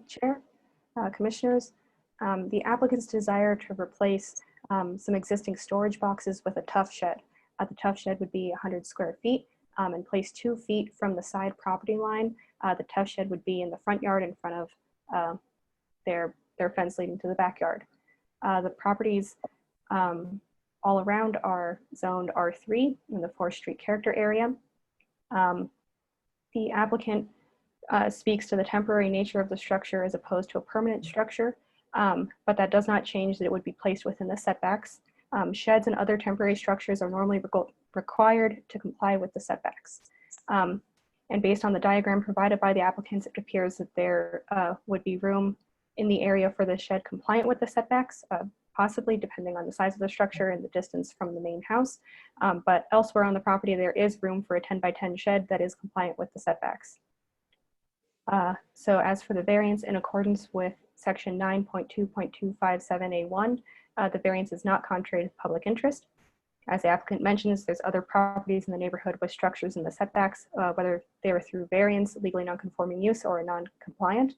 F: Chair, Commissioners, the applicant's desire to replace some existing storage boxes with a tough shed. The tough shed would be 100 square feet and placed 2 feet from the side property line. The tough shed would be in the front yard in front of their fence leading to the backyard. The properties all around are zoned R3 in the 4th Street character area. The applicant speaks to the temporary nature of the structure as opposed to a permanent structure, but that does not change that it would be placed within the setbacks. Sheds and other temporary structures are normally required to comply with the setbacks. And based on the diagram provided by the applicants, it appears that there would be room in the area for the shed compliant with the setbacks, possibly depending on the size of the structure and the distance from the main house. But elsewhere on the property, there is room for a 10-by-10 shed that is compliant with the setbacks. So as for the variance, in accordance with section 9.2.257A1, the variance is not contrary to public interest. As the applicant mentions, there's other properties in the neighborhood with structures in the setbacks, whether they were through variance, legally non-conforming use, or a non-compliant.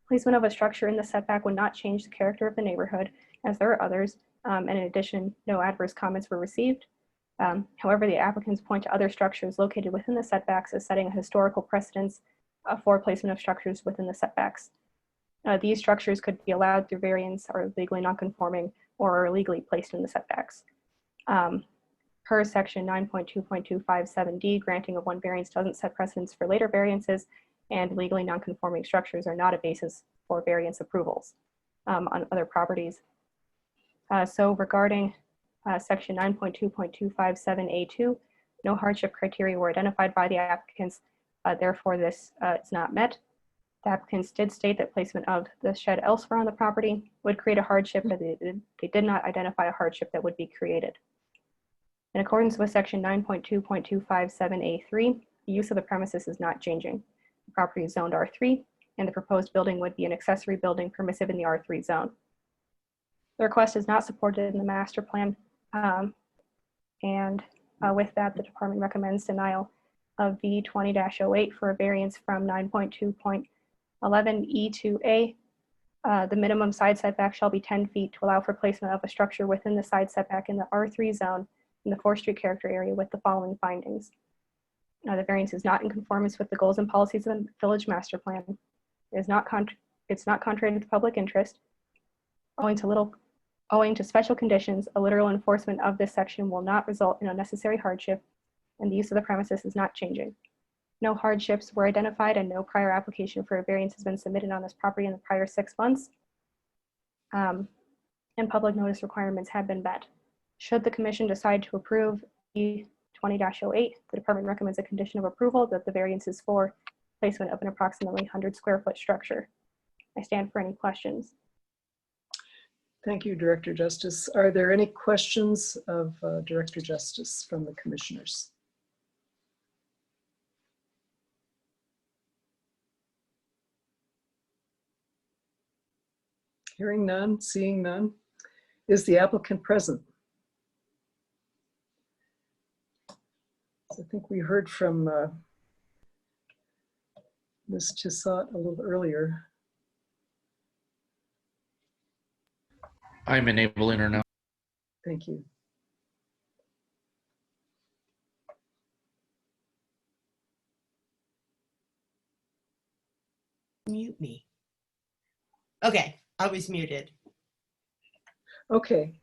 F: Placement of a structure in the setback would not change the character of the neighborhood, as there are others, and in addition, no adverse comments were received. However, the applicants point to other structures located within the setbacks as setting a historical precedence for placement of structures within the setbacks. These structures could be allowed through variance, are legally non-conforming, or are illegally placed in the setbacks. Per section 9.2.257D, granting of one variance doesn't set precedence for later variances, and legally non-conforming structures are not a basis for variance approvals on other properties. So regarding section 9.2.257A2, no hardship criteria were identified by the applicants. Therefore, this is not met. The applicants did state that placement of the shed elsewhere on the property would create a hardship, but they did not identify a hardship that would be created. In accordance with section 9.2.257A3, the use of the premises is not changing. The property is zoned R3, and the proposed building would be an accessory building permissive in the R3 zone. The request is not supported in the master plan, with that, the department recommends denial of V 20-08 for a variance from 9.2.11E2A. The minimum side setback shall be 10 feet to allow for placement of a structure within the side setback in the R3 zone in the 4th Street character area with the following findings. The variance is not in conformance with the goals and policies of the village master plan. It's not contrary to the public interest. Owing to special conditions, a literal enforcement of this section will not result in unnecessary hardship, and the use of the premises is not changing. No hardships were identified, and no prior application for a variance has been submitted on this property in the prior 6 months. And public notice requirements have been met. Should the commission decide to approve E 20-08, the department recommends a condition of approval that the variance is for placement of an approximately 100 square foot structure. I stand for any questions.
A: Thank you, Director Justice. Are there any questions of Director Justice from the commissioners? Hearing none, seeing none. Is the applicant present? I think we heard from Ms. Tissot a little earlier.
C: I'm enabling her now.
A: Thank you.
K: Mute me. Okay, I was muted.
A: Okay.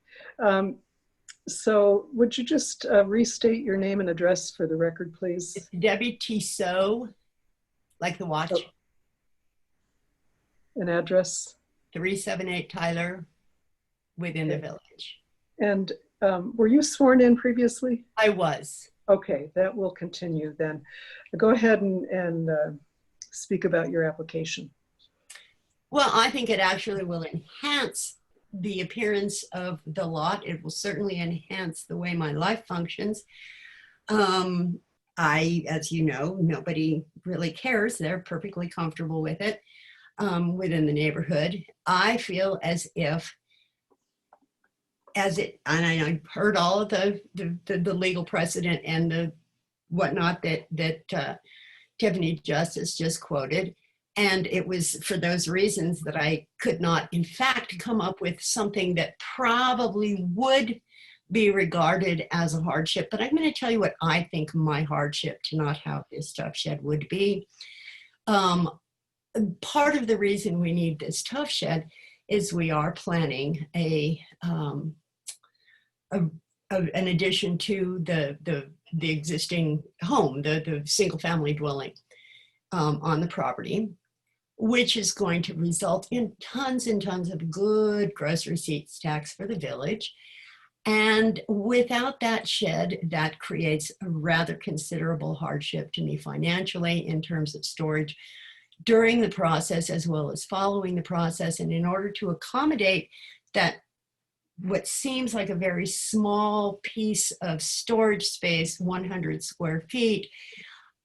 A: So would you just restate your name and address for the record, please?
K: It's Debbie Tissot, like the watch.
A: Oh. An address?
K: 378 Tyler, within the village.
A: And were you sworn in previously?
K: I was.
A: Okay, that will continue then. Go ahead and speak about your application.
K: Well, I think it actually will enhance the appearance of the lot. It will certainly enhance the way my life functions. As you know, nobody really cares. They're perfectly comfortable with it within the neighborhood. I feel as if, and I've heard all of the legal precedent and the whatnot that Tiffany Justice just quoted. And it was for those reasons that I could not, in fact, come up with something that probably would be regarded as a hardship. But I'm going to tell you what I think my hardship to not have this tough shed would be. Part of the reason we need this tough shed is we are planning an addition to the existing home, the single family dwelling on the property, which is going to result in tons and tons of good gross receipts tax for the village. And without that shed, that creates a rather considerable hardship to me financially in terms of storage during the process as well as following the process. And in order to accommodate that, what seems like a very small piece of storage space, 100 square feet,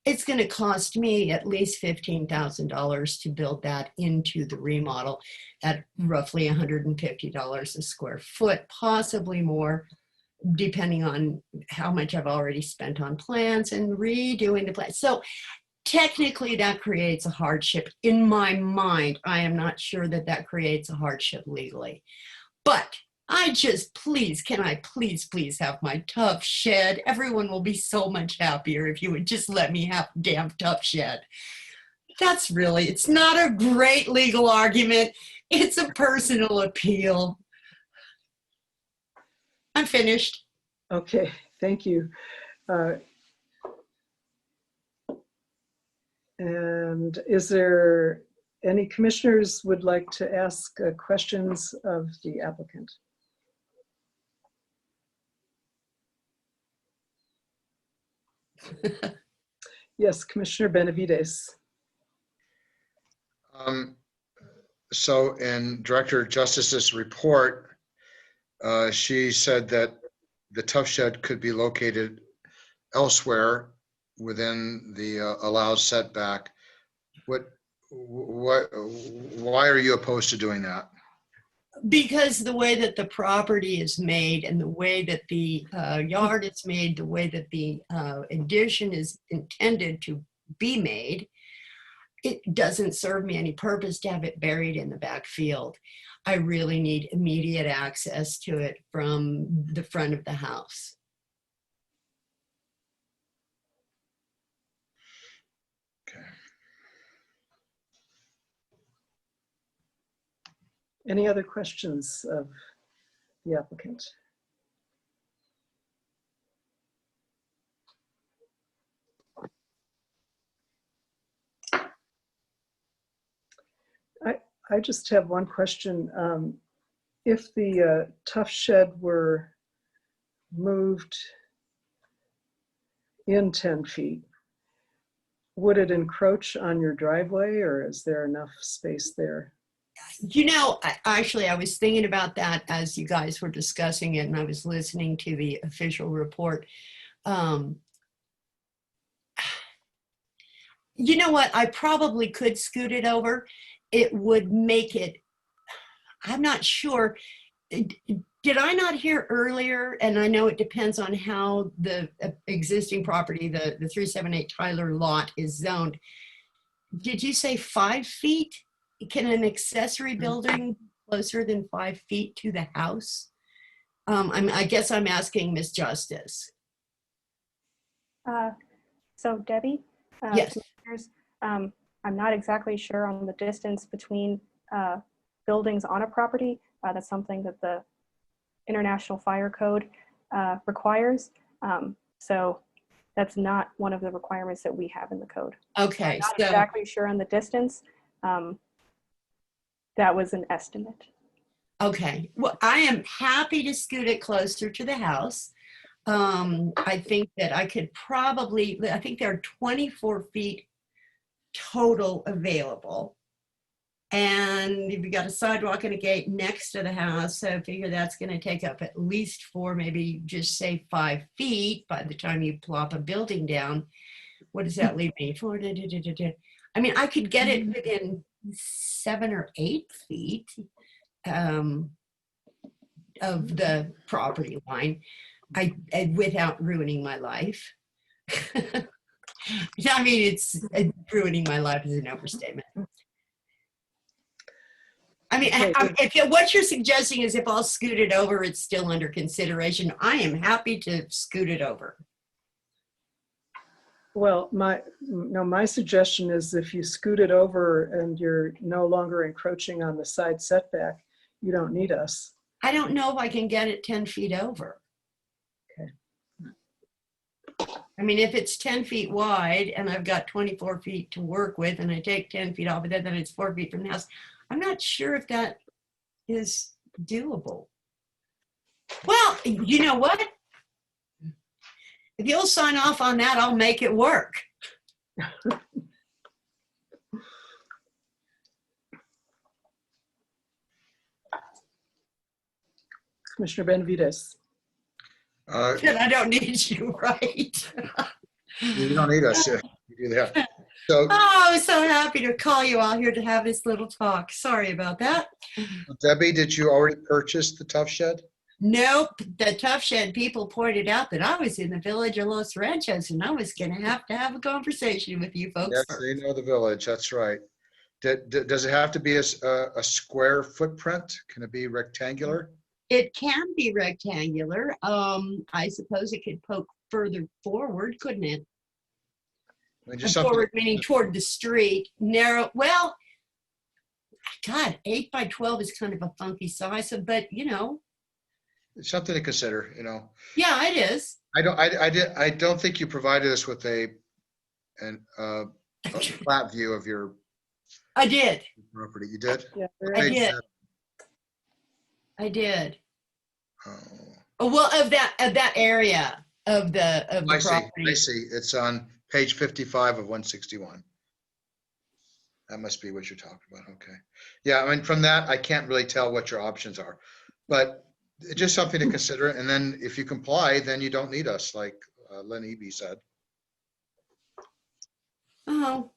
K: it's going to cost me at least $15,000 to build that into the remodel at roughly $150 a square foot, possibly more, depending on how much I've already spent on plans and redoing the plans. So technically that creates a hardship in my mind. I am not sure that that creates a hardship legally, but can I please have my tough shed? Everyone will be so much happier if you would just let me have a damn tough shed. It's not a great legal argument. It's a personal appeal. I'm finished.
A: Okay, thank you. And is there any commissioners would like to ask questions of the applicant? Yes, Commissioner Benavides.
H: So in Director Justice's report, she said that the tough shed could be located elsewhere within the allowed setback. Why are you opposed to doing that?
K: Because the way that the property is made and the way that the yard is made, the way that the addition is intended to be made, it doesn't serve me any purpose to have it buried in the back field. I really need immediate access to it from the front of the house.
A: Any other questions of the applicant? I just have one question. If the tough shed were moved in 10 feet, would it encroach on your driveway, or is there enough space there?
K: You know, actually, I was thinking about that as you guys were discussing it, and I was listening to the official report. You know what? I probably could scoot it over. It would make it, I'm not sure. Did I not hear earlier, and I know it depends on how the existing property, the 378 Tyler lot is zoned. Did you say 5 feet? Can an accessory building be closer than 5 feet to the house? I guess I'm asking Ms. Justice.
F: So Debbie?
K: Yes.
F: I'm not exactly sure on the distance between buildings on a property. That's something that the International Fire Code requires. So that's not one of the requirements that we have in the code.
K: Okay.
F: I'm not exactly sure on the distance. That was an estimate.
K: Okay. Well, I am happy to scoot it closer to the house. I think that I could probably, I think there are 24 feet total available. And if you got a sidewalk and a gate next to the house, so I figure that's going to take up at least 4, maybe just say 5 feet by the time you plop a building down. What does that leave me? 4, I mean, I could get it within 7 or 8 feet of the property line, without ruining my life. I mean, it's ruining my life is an overstatement. I mean, what you're suggesting is if I'll scoot it over, it's still under consideration. I am happy to scoot it over.
A: Well, my suggestion is if you scoot it over and you're no longer encroaching on the side setback, you don't need us.
K: I don't know if I can get it 10 feet over.
A: Okay.
K: I mean, if it's 10 feet wide and I've got 24 feet to work with and I take 10 feet off of that, then it's 4 feet from the house. I'm not sure if that is doable. Well, you know what? If you'll sign off on that, I'll make it work.
A: Commissioner Benavides.
K: And I don't need you, right?
H: You don't need us. You do that. So,
K: Oh, I was so happy to call you out here to have this little talk. Sorry about that.
H: Debbie, did you already purchase the tough shed?
K: Nope. The Tough Shed people pointed out that I was in the village of Los Ranchos and I was going to have a conversation with you folks.
H: Yes,
K: first.
H: they know the village. That's right. Does it have to be a square footprint? Can it be rectangular?
K: It can be rectangular. I suppose it could poke further forward, couldn't it?
H: I mean, just something.
K: Forward meaning toward the street. Narrow. Well, God, 8 by 12 is kind of a funky size, but you know.
H: It's something to consider, you know.
K: Yeah, it is.
H: I don't think you provided us with a flat view of your
K: I did.
H: property. You did?
A: Yeah,
K: I did. I did.
H: Oh.
K: Oh, well, of that area. of the
H: I see,
K: property.
H: I see. It's on page 55 of 161. That must be what you're talking about. Okay. Yeah, I mean, from that, I can't really tell what your options are, but it's just something to consider. And then if you comply, then you don't need us, like Len Eby said.
K: Oh,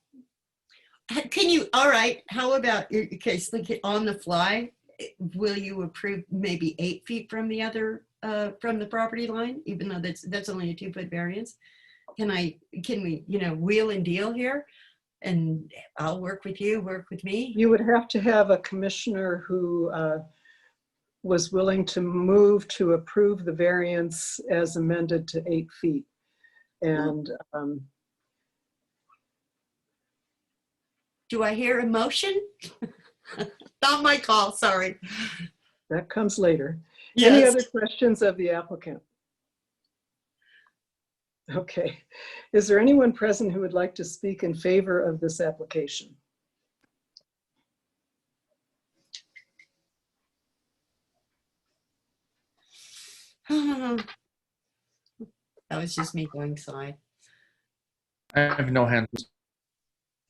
K: can you, all right, how about, okay, so on the fly, will you approve maybe 8 feet from the other, from the property line, even though that's only a 2-foot variance? Can we, wheel and deal here? And I'll work with you, work with me.
A: You would have to have a commissioner who was willing to move to approve the variance as amended to 8 feet. And
K: Do I hear a motion? Not my call, sorry.
A: that comes later. Any
K: Yes.
A: other questions of the applicant? Okay. Is there anyone present who would like to speak in favor of this application?
K: That was just me going side.
C: I have no hands.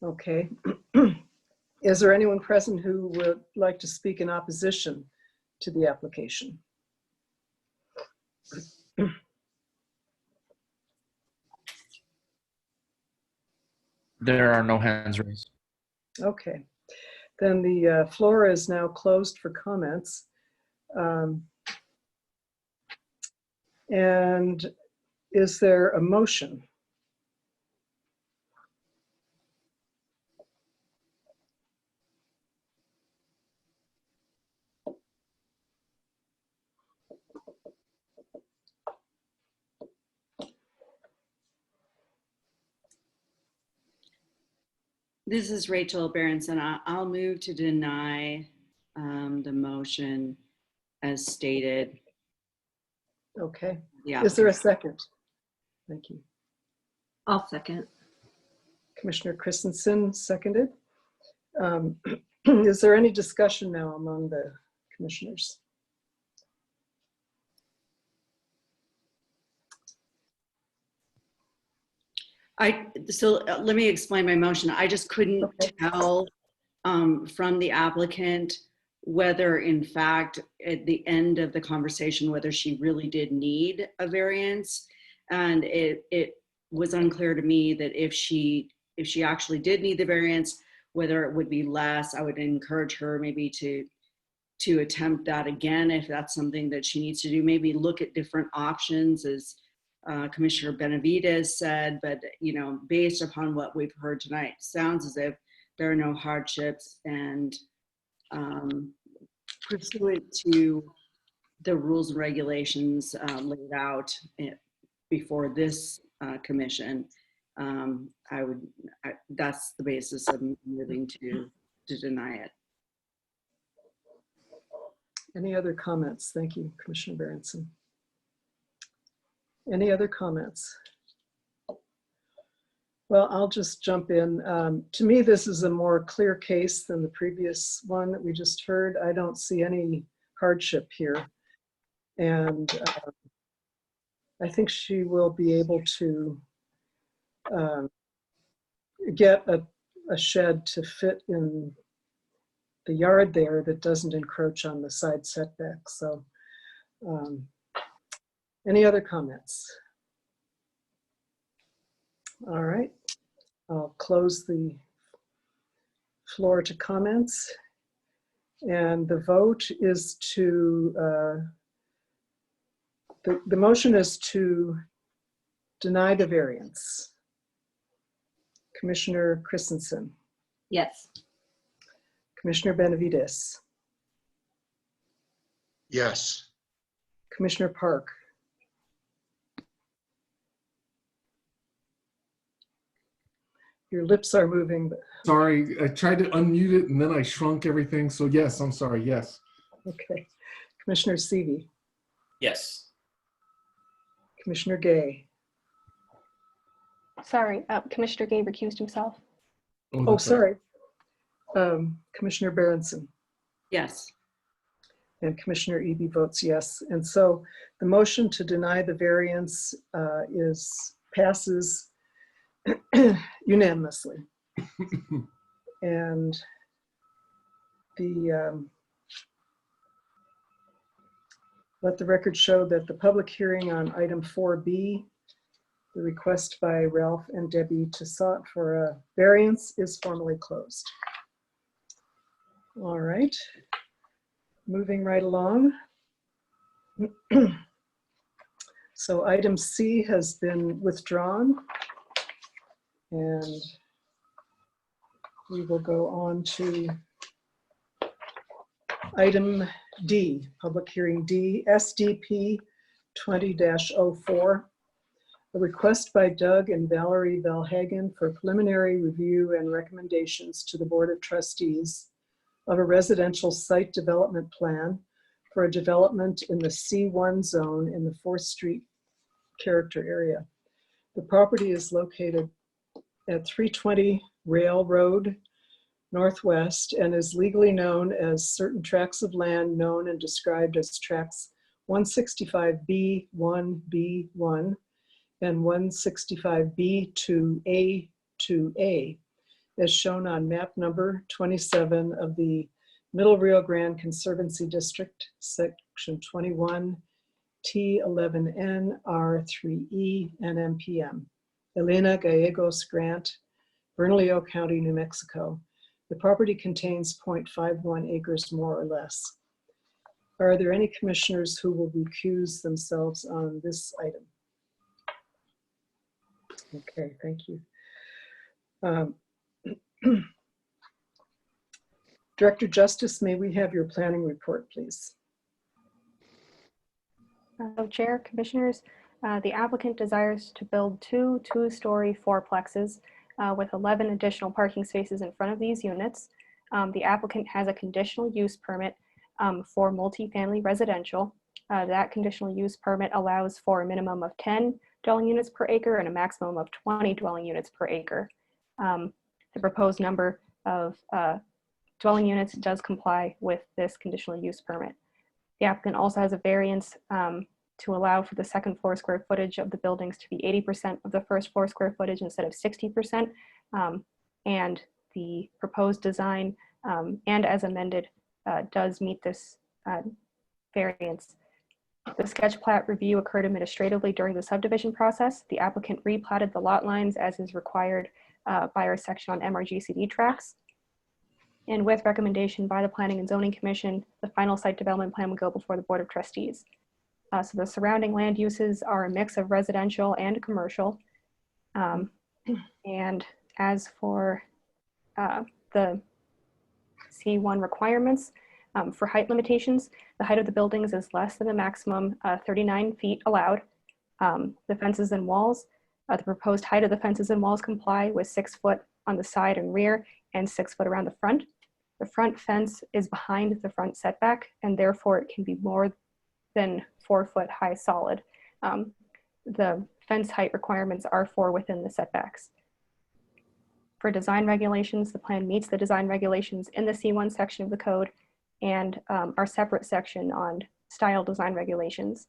A: Okay. Is there anyone present who would like to speak in opposition to the application?
C: There are no hands raised.
A: Okay. Then the floor is now closed for comments. And is there a motion?
B: This is Rachel Berenson. I'll move to deny the motion as stated.
A: Okay.
B: Yeah.
A: Is there a second? Thank you.
L: I'll second.
A: Commissioner Christensen seconded. Is there any discussion now among the commissioners?
B: Let me explain my motion. I just couldn't tell from the applicant whether in fact at the end of the conversation whether she really did need a variance, and it was unclear to me that if she actually did need the variance, whether it would be less. I would encourage her maybe to attempt that again if that's something that she needs to do. Maybe look at different options, as Commissioner Benavides said, but based upon what we've heard tonight, sounds as if there are no hardships, and pursuant to the rules and regulations laid out before this commission, that's the basis of moving to deny it.
A: Any other comments? Thank you, Commissioner Berenson. Any other comments? Well, I'll just jump in. To me, this is a more clear case than the previous one that we just heard. I don't see any hardship here. And I think she will be able to get a shed to fit in the yard there that doesn't encroach on the side setback. So any other comments? All right, I'll close the floor to comments. And the vote is to, the motion is to deny the variance. Commissioner Christensen,
L: Yes.
A: Commissioner Benavides,
H: Yes.
A: Commissioner Park, your lips are moving, but
D: Sorry, I tried to unmute it and then I shrunk everything. So yes, I'm sorry. Yes.
A: okay. Commissioner Seavey,
E: Yes.
A: Commissioner Gay.
F: Sorry, Commissioner Gay recused himself.
A: Oh,
D: that's right.
A: sorry. Commissioner Berenson,
B: Yes.
A: And Commissioner Eby votes yes. And so the motion to deny the variance passes unanimously. And let the record show that the public hearing on item 4B, the request by Ralph and Debbie Toussaint for a variance, is formally closed. All right, moving right along. So item C has been withdrawn, and we will go on to item D, public hearing D, SDP 20-04. A request by Doug and Valerie Valhagen for preliminary review and recommendations to the Board of Trustees of a residential site development plan for a development in the C1 zone in the 4th Street character area. The property is located at 320 Rail Road Northwest and is legally known as certain tracts of land known and described as tracts 165B1B1 and 165B2A2A, as shown on map number 27 of the Middle Rio Grande Conservancy District, section 21, T11N, R3E, and MPM. Elena Gallegos Grant, Bernalillo County, New Mexico. The property contains 0.51 acres more or less. Are there any commissioners who will recuse themselves on this item? Okay, thank you. Director Justice, may we have your planning report, please?
F: Chair, Commissioners, the applicant desires to build two two-story fourplexes with 11 additional parking spaces in front of these units. The applicant has a conditional use permit for multifamily residential. That conditional use permit allows for a minimum of 10 dwelling units per acre and a maximum of 20 dwelling units per acre. The proposed number of dwelling units does comply with this conditional use permit. The applicant also has a variance to allow for the second floor square footage of the buildings to be 80% of the first floor square footage instead of 60%. And the proposed design and as amended does meet this variance. The sketch plat review occurred administratively during the subdivision process. The applicant replatted the lot lines as is required by our section on MRGCD tracks. And with recommendation by the Planning and Zoning Commission, the final site development plan will go before the Board of Trustees. So the surrounding land uses are a mix of residential and commercial. And as for the C1 requirements, for height limitations, the height of the buildings is less than the maximum 39 feet allowed. The fences and walls, the proposed height of the fences and walls comply with 6 foot on the side and rear and 6 foot around the front. The front fence is behind the front setback, and therefore it can be more than 4 foot high solid. The fence height requirements are for within the setbacks. For design regulations, the plan meets the design regulations in the C1 section of the code and our separate section on style design regulations,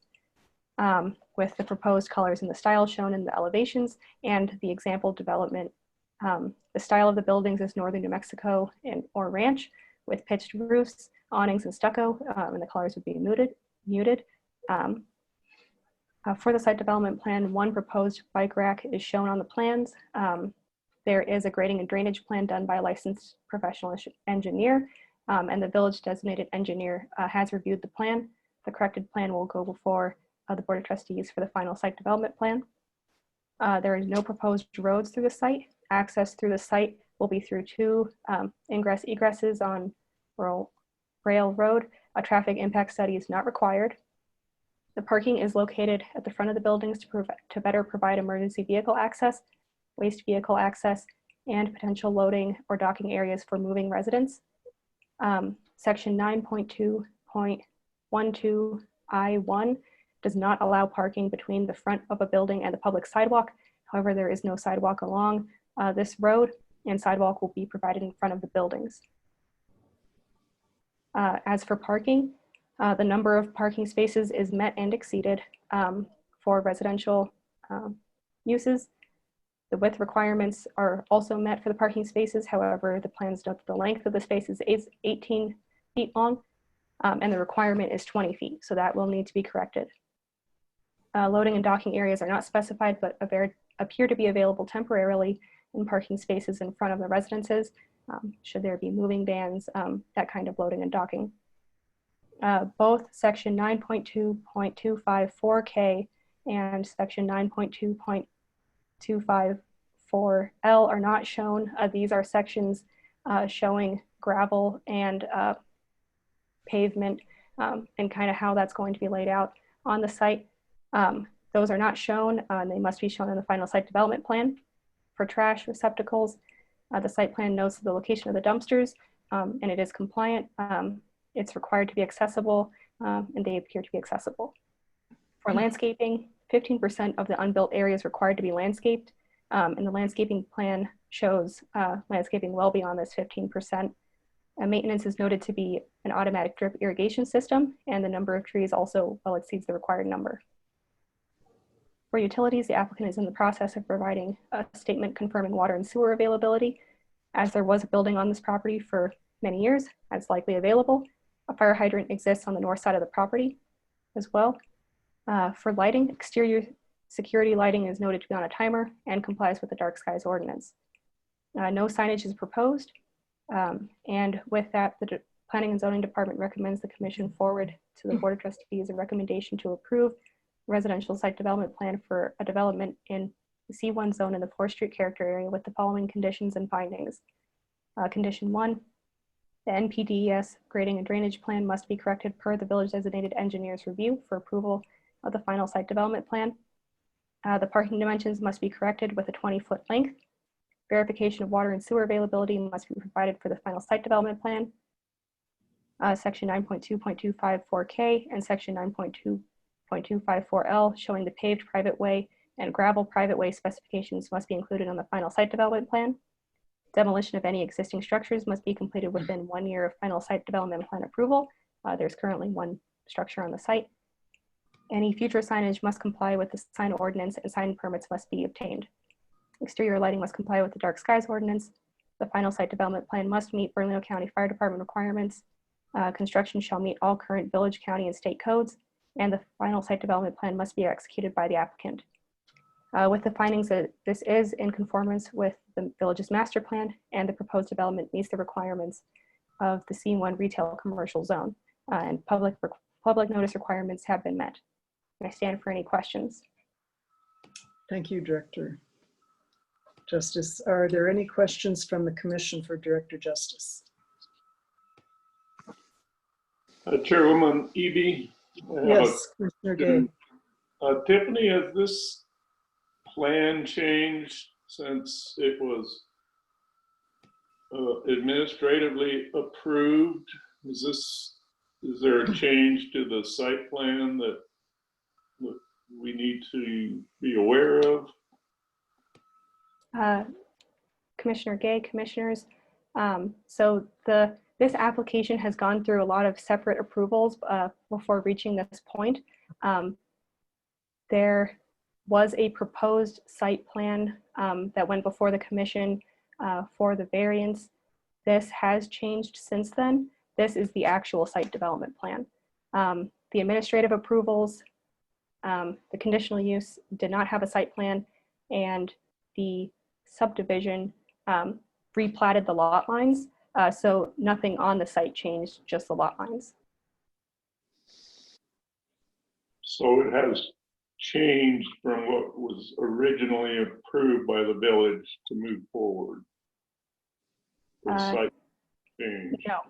F: with the proposed colors and the style shown in the elevations and the example development. The style of the buildings is Northern New Mexico or ranch with pitched roofs, awnings, and stucco, and the colors would be muted. For the site development plan, one proposed bike rack is shown on the plans. There is a grading and drainage plan done by a licensed professional engineer, and the village designated engineer has reviewed the plan. The corrected plan will go before the Board of Trustees for the final site development plan. There is no proposed roads through the site. Access through the site will be through 2 ingress/egresses on Rail Road. A traffic impact study is not required. The parking is located at the front of the buildings to better provide emergency vehicle access, waste vehicle access, and potential loading or docking areas for moving residents. Section 9.2.12I1 does not allow parking between the front of a building and the public sidewalk. However, there is no sidewalk along this road, and sidewalk will be provided in front of the buildings. As for parking, The number of parking spaces is met and exceeded for residential uses. The width requirements are also met for the parking spaces. However, the plans note that the length of the spaces is 18 feet long, and the requirement is 20 feet. So that will need to be corrected. Loading and docking areas are not specified, but appear to be available temporarily in parking spaces in front of the residences. Should there be moving bans, that kind of loading and docking. Both section 9.2.254K and section 9.2.254L are not shown. These are sections showing gravel and pavement and kind of how that's going to be laid out on the site. Those are not shown, and they must be shown in the final site development plan. For trash receptacles, the site plan notes the location of the dumpsters, and it is compliant. It's required to be accessible, and they appear to be accessible. For landscaping, 15% of the unbuilt area is required to be landscaped, and the landscaping plan shows landscaping well beyond this 15%. Maintenance is noted to be an automatic drip irrigation system, and the number of trees also well exceeds the required number. For utilities, the applicant is in the process of providing a statement confirming water and sewer availability. As there was a building on this property for many years, as likely available. A fire hydrant exists on the north side of the property as well. For lighting, exterior security lighting is noted to be on a timer and complies with the dark skies ordinance. No signage is proposed. And with that, the Planning and Zoning Department recommends the Commission forward to the Board of Trustees a recommendation to approve residential site development plan for a development in the C1 zone in the 4th Street character area with the following conditions and findings. Condition 1, the NPDES grading and drainage plan must be corrected per the village designated engineer's review for approval of the final site development plan. The parking dimensions must be corrected with a 20-foot length. Verification of water and sewer availability must be provided for the final site development plan. Section 9.2.254K and section 9.2.254L showing the paved private way and gravel private way specifications must be included on the final site development plan. Demolition of any existing structures must be completed within 1 year of final site development plan approval. There's currently one structure on the site. Any future signage must comply with the sign ordinance and sign permits must be obtained. Exterior lighting must comply with the dark skies ordinance. The final site development plan must meet Bernalillo County Fire Department requirements. Construction shall meet all current village, county, and state codes, and the final site development plan must be executed by the applicant. With the findings that this is in conformance with the village's master plan and the proposed development meets the requirements of the C1 retail commercial zone, and public notice requirements have been met. And I stand for any questions.
A: Thank you, Director Justice. Are there any questions from the Commission for Director Justice?
G: Chairwoman Eby.
A: Yes, Commissioner Gay.
G: Tiffany, has this plan changed since it was administratively approved? Is there a change to the site plan that we need to be aware of?
F: Commissioner Gay, Commissioners, so this application has gone through a lot of separate approvals before reaching this point. There was a proposed site plan that went before the Commission for the variance. This has changed since then. This is the actual site development plan. The administrative approvals, the conditional use did not have a site plan, and the subdivision replatted the lot lines. So nothing on the site changed, just the lot lines.
G: So it has changed from what was originally approved by the village to move forward? The site change?
F: No.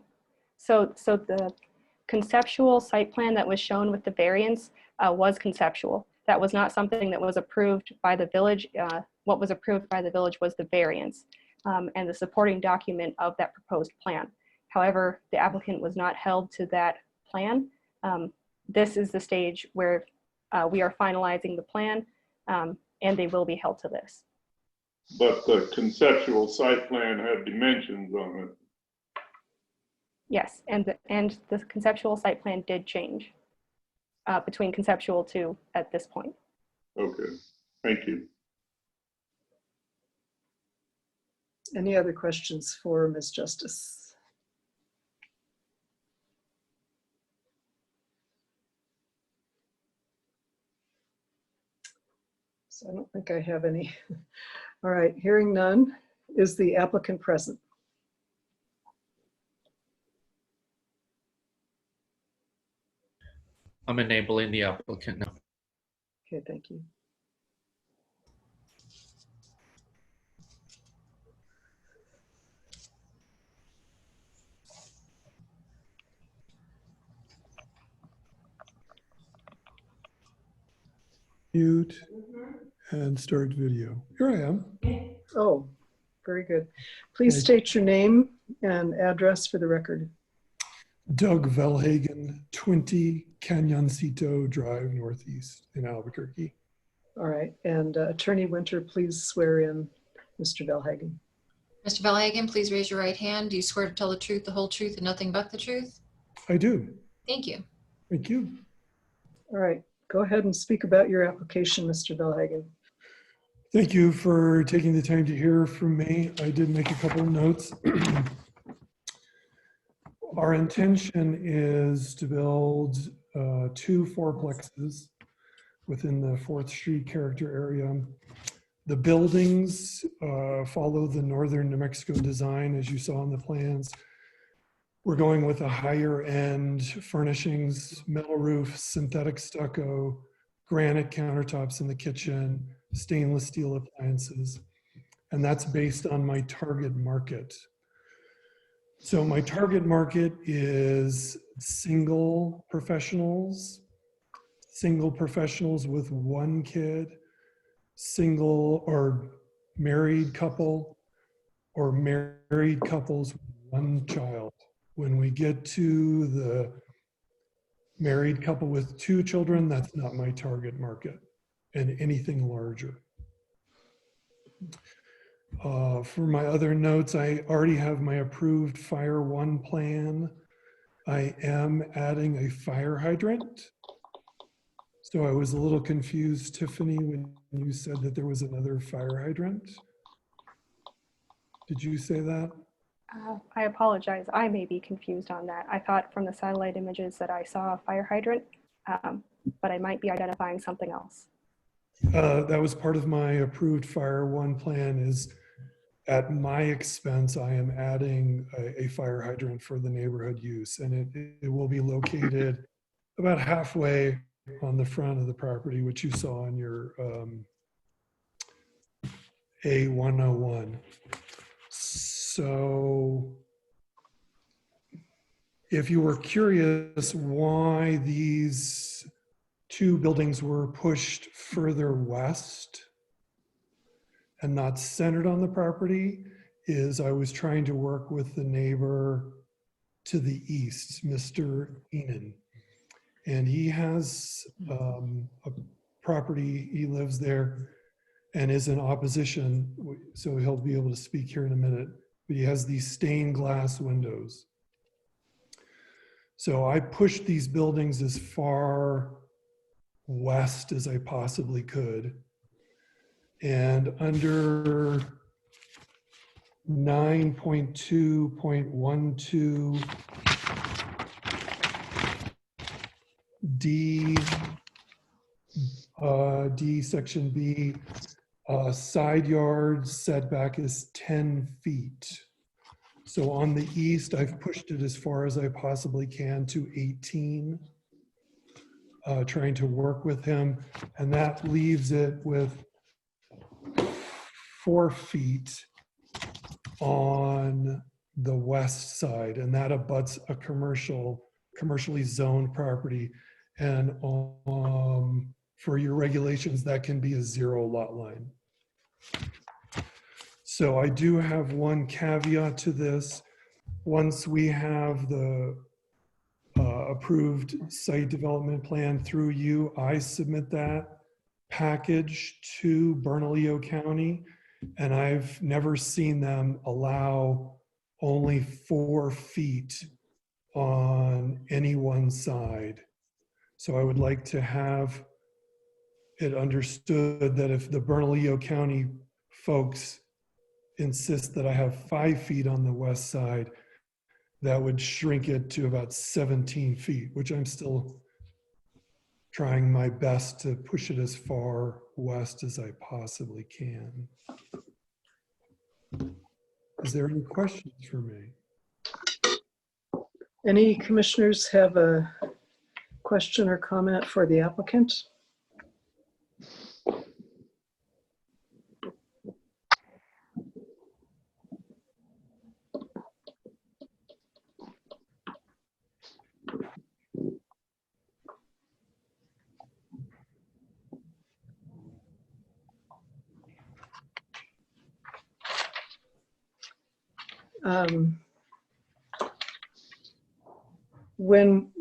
F: So the conceptual site plan that was shown with the variance was conceptual. That was not something that was approved by the village. What was approved by the village was the variance and the supporting document of that proposed plan. However, the applicant was not held to that plan. This is the stage where we are finalizing the plan, and they will be held to this.
G: But the conceptual site plan had dimensions on it.
F: Yes, and the conceptual site plan did change between conceptual to at this point.
G: Okay, thank you.
A: Any other questions for Ms. Justice? So I don't think I have any. All right, hearing none. Is the applicant present?
C: I'm enabling the applicant now.
A: Okay, thank you.
M: Mute and start video. Here I am.
A: Oh, very good. Please state your name and address for the record.
M: Doug Velhagen, 20 Canyoncito Drive, Northeast in Albuquerque.
A: All right, and Attorney Winter, please swear in Mr. Velhagen.
I: Mr. Velhagen, please raise your right hand. Do you swear to tell the truth, the whole truth, and nothing but the truth?
M: I do.
I: Thank you.
M: Thank you.
A: All right, go ahead and speak about your application, Mr. Velhagen.
M: Thank you for taking the time to hear from me. I did make a couple of notes. Our intention is to build 2 fourplexes within the 4th Street character area. The buildings follow the Northern New Mexico design, as you saw in the plans. We're going with a higher end furnishings, metal roof, synthetic stucco, granite countertops in the kitchen, stainless steel appliances. And that's based on my target market. So my target market is single professionals with 1 kid, single or married couple, or married couples with 1 child. When we get to the married couple with 2 children, that's not my target market, and anything larger. For my other notes, I already have my approved Fire 1 plan. I am adding a fire hydrant. So I was a little confused, Tiffany, when you said that there was another fire hydrant. Did you say that?
F: I apologize. I may be confused on that. I thought from the satellite images that I saw a fire hydrant, but I might be identifying something else.
M: That was part of my approved Fire 1 plan. Is at my expense, I am adding a fire hydrant for the neighborhood use, and it will be located about halfway on the front of the property, which you saw in your A101. So if you were curious why these 2 buildings were pushed further west and not centered on the property, is I was trying to work with the neighbor to the east, Mr. Enan. And he has a property, he lives there and is in opposition, so he'll be able to speak here in a minute, but he has these stained glass windows. So I pushed these buildings as far west as I possibly could. And under 9.2.12 D section B, side yard setback is 10 feet. So on the east, I've pushed it as far as I possibly can to 18, trying to work with him. And that leaves it with 4 feet on the west side, and that abuts a commercially zoned property. And for your regulations, that can be a 0 lot line. So I do have one caveat to this. Once we have the approved site development plan through you, I submit that package to Bernalillo County, and I've never seen them allow only 4 feet on any one side. So I would like to have it understood that if the Bernalillo County folks insist that I have 5 feet on the west side, that would shrink it to about 17 feet, which I'm still trying my best to push it as far west as I possibly can. Is there any questions for me?
A: Any commissioners have a question or comment for the applicant?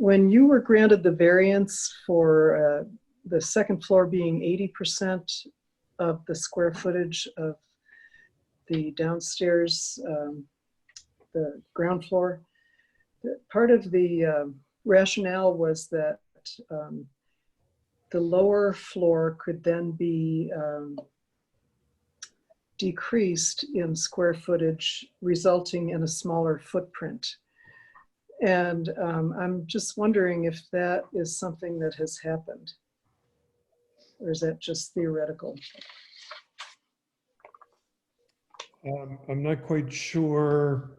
A: When you were granted the variance for the second floor being 80% of the square footage of the downstairs, the ground floor, part of the rationale was that the lower floor could then be decreased in square footage, resulting in a smaller footprint. And I'm just wondering if that is something that has happened, or is that just theoretical?
M: I'm not quite sure.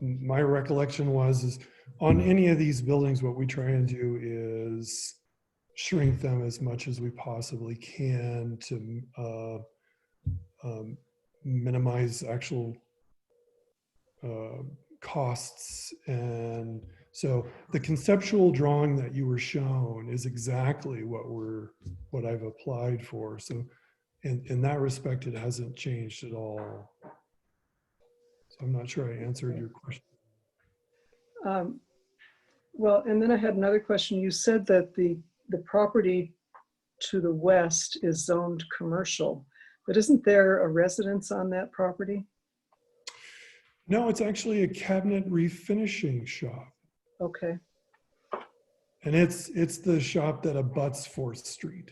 M: My recollection is on any of these buildings, what we try and do is shrink them as much as we possibly can to minimize actual costs. And so the conceptual drawing that you were shown is exactly what I've applied for. So in that respect, it hasn't changed at all. So I'm not sure I answered your question.
A: Well, and then I had another question. You said that the property to the west is zoned commercial, but isn't there a residence on that property?
M: No, it's actually a cabinet refinishing shop.
A: Okay.
M: And it's the shop that abuts 4th Street.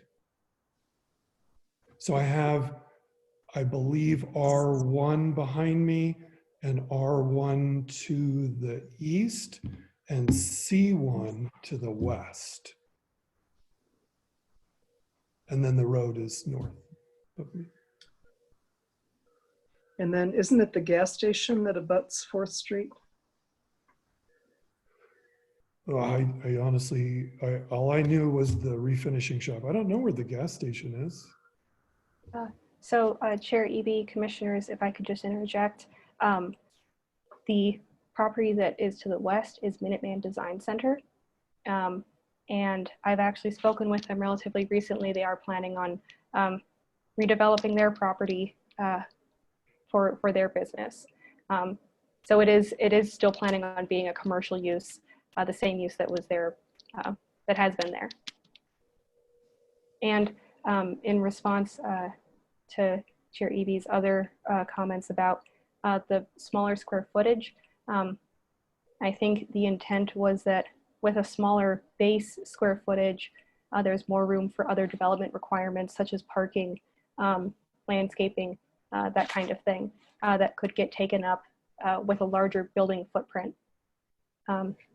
M: So I have, I believe, R1 behind me and R1 to the east and C1 to the west. And then the road is north of me.
A: And then isn't it the gas station that abuts 4th Street?
M: Oh, I honestly, all I knew was the refinishing shop. I don't know where the gas station is.
F: So Chair Eby, Commissioners, if I could just interject, the property that is to the west is Minuteman Design Center. And I've actually spoken with them relatively recently. They are planning on redeveloping their property for their business. So it is still planning on being a commercial use, the same use that was there, that has been there. And in response to Chair Eby's other comments about the smaller square footage, I think the intent was that with a smaller base square footage, there's more room for other development requirements such as parking, landscaping, that kind of thing, that could get taken up with a larger building footprint.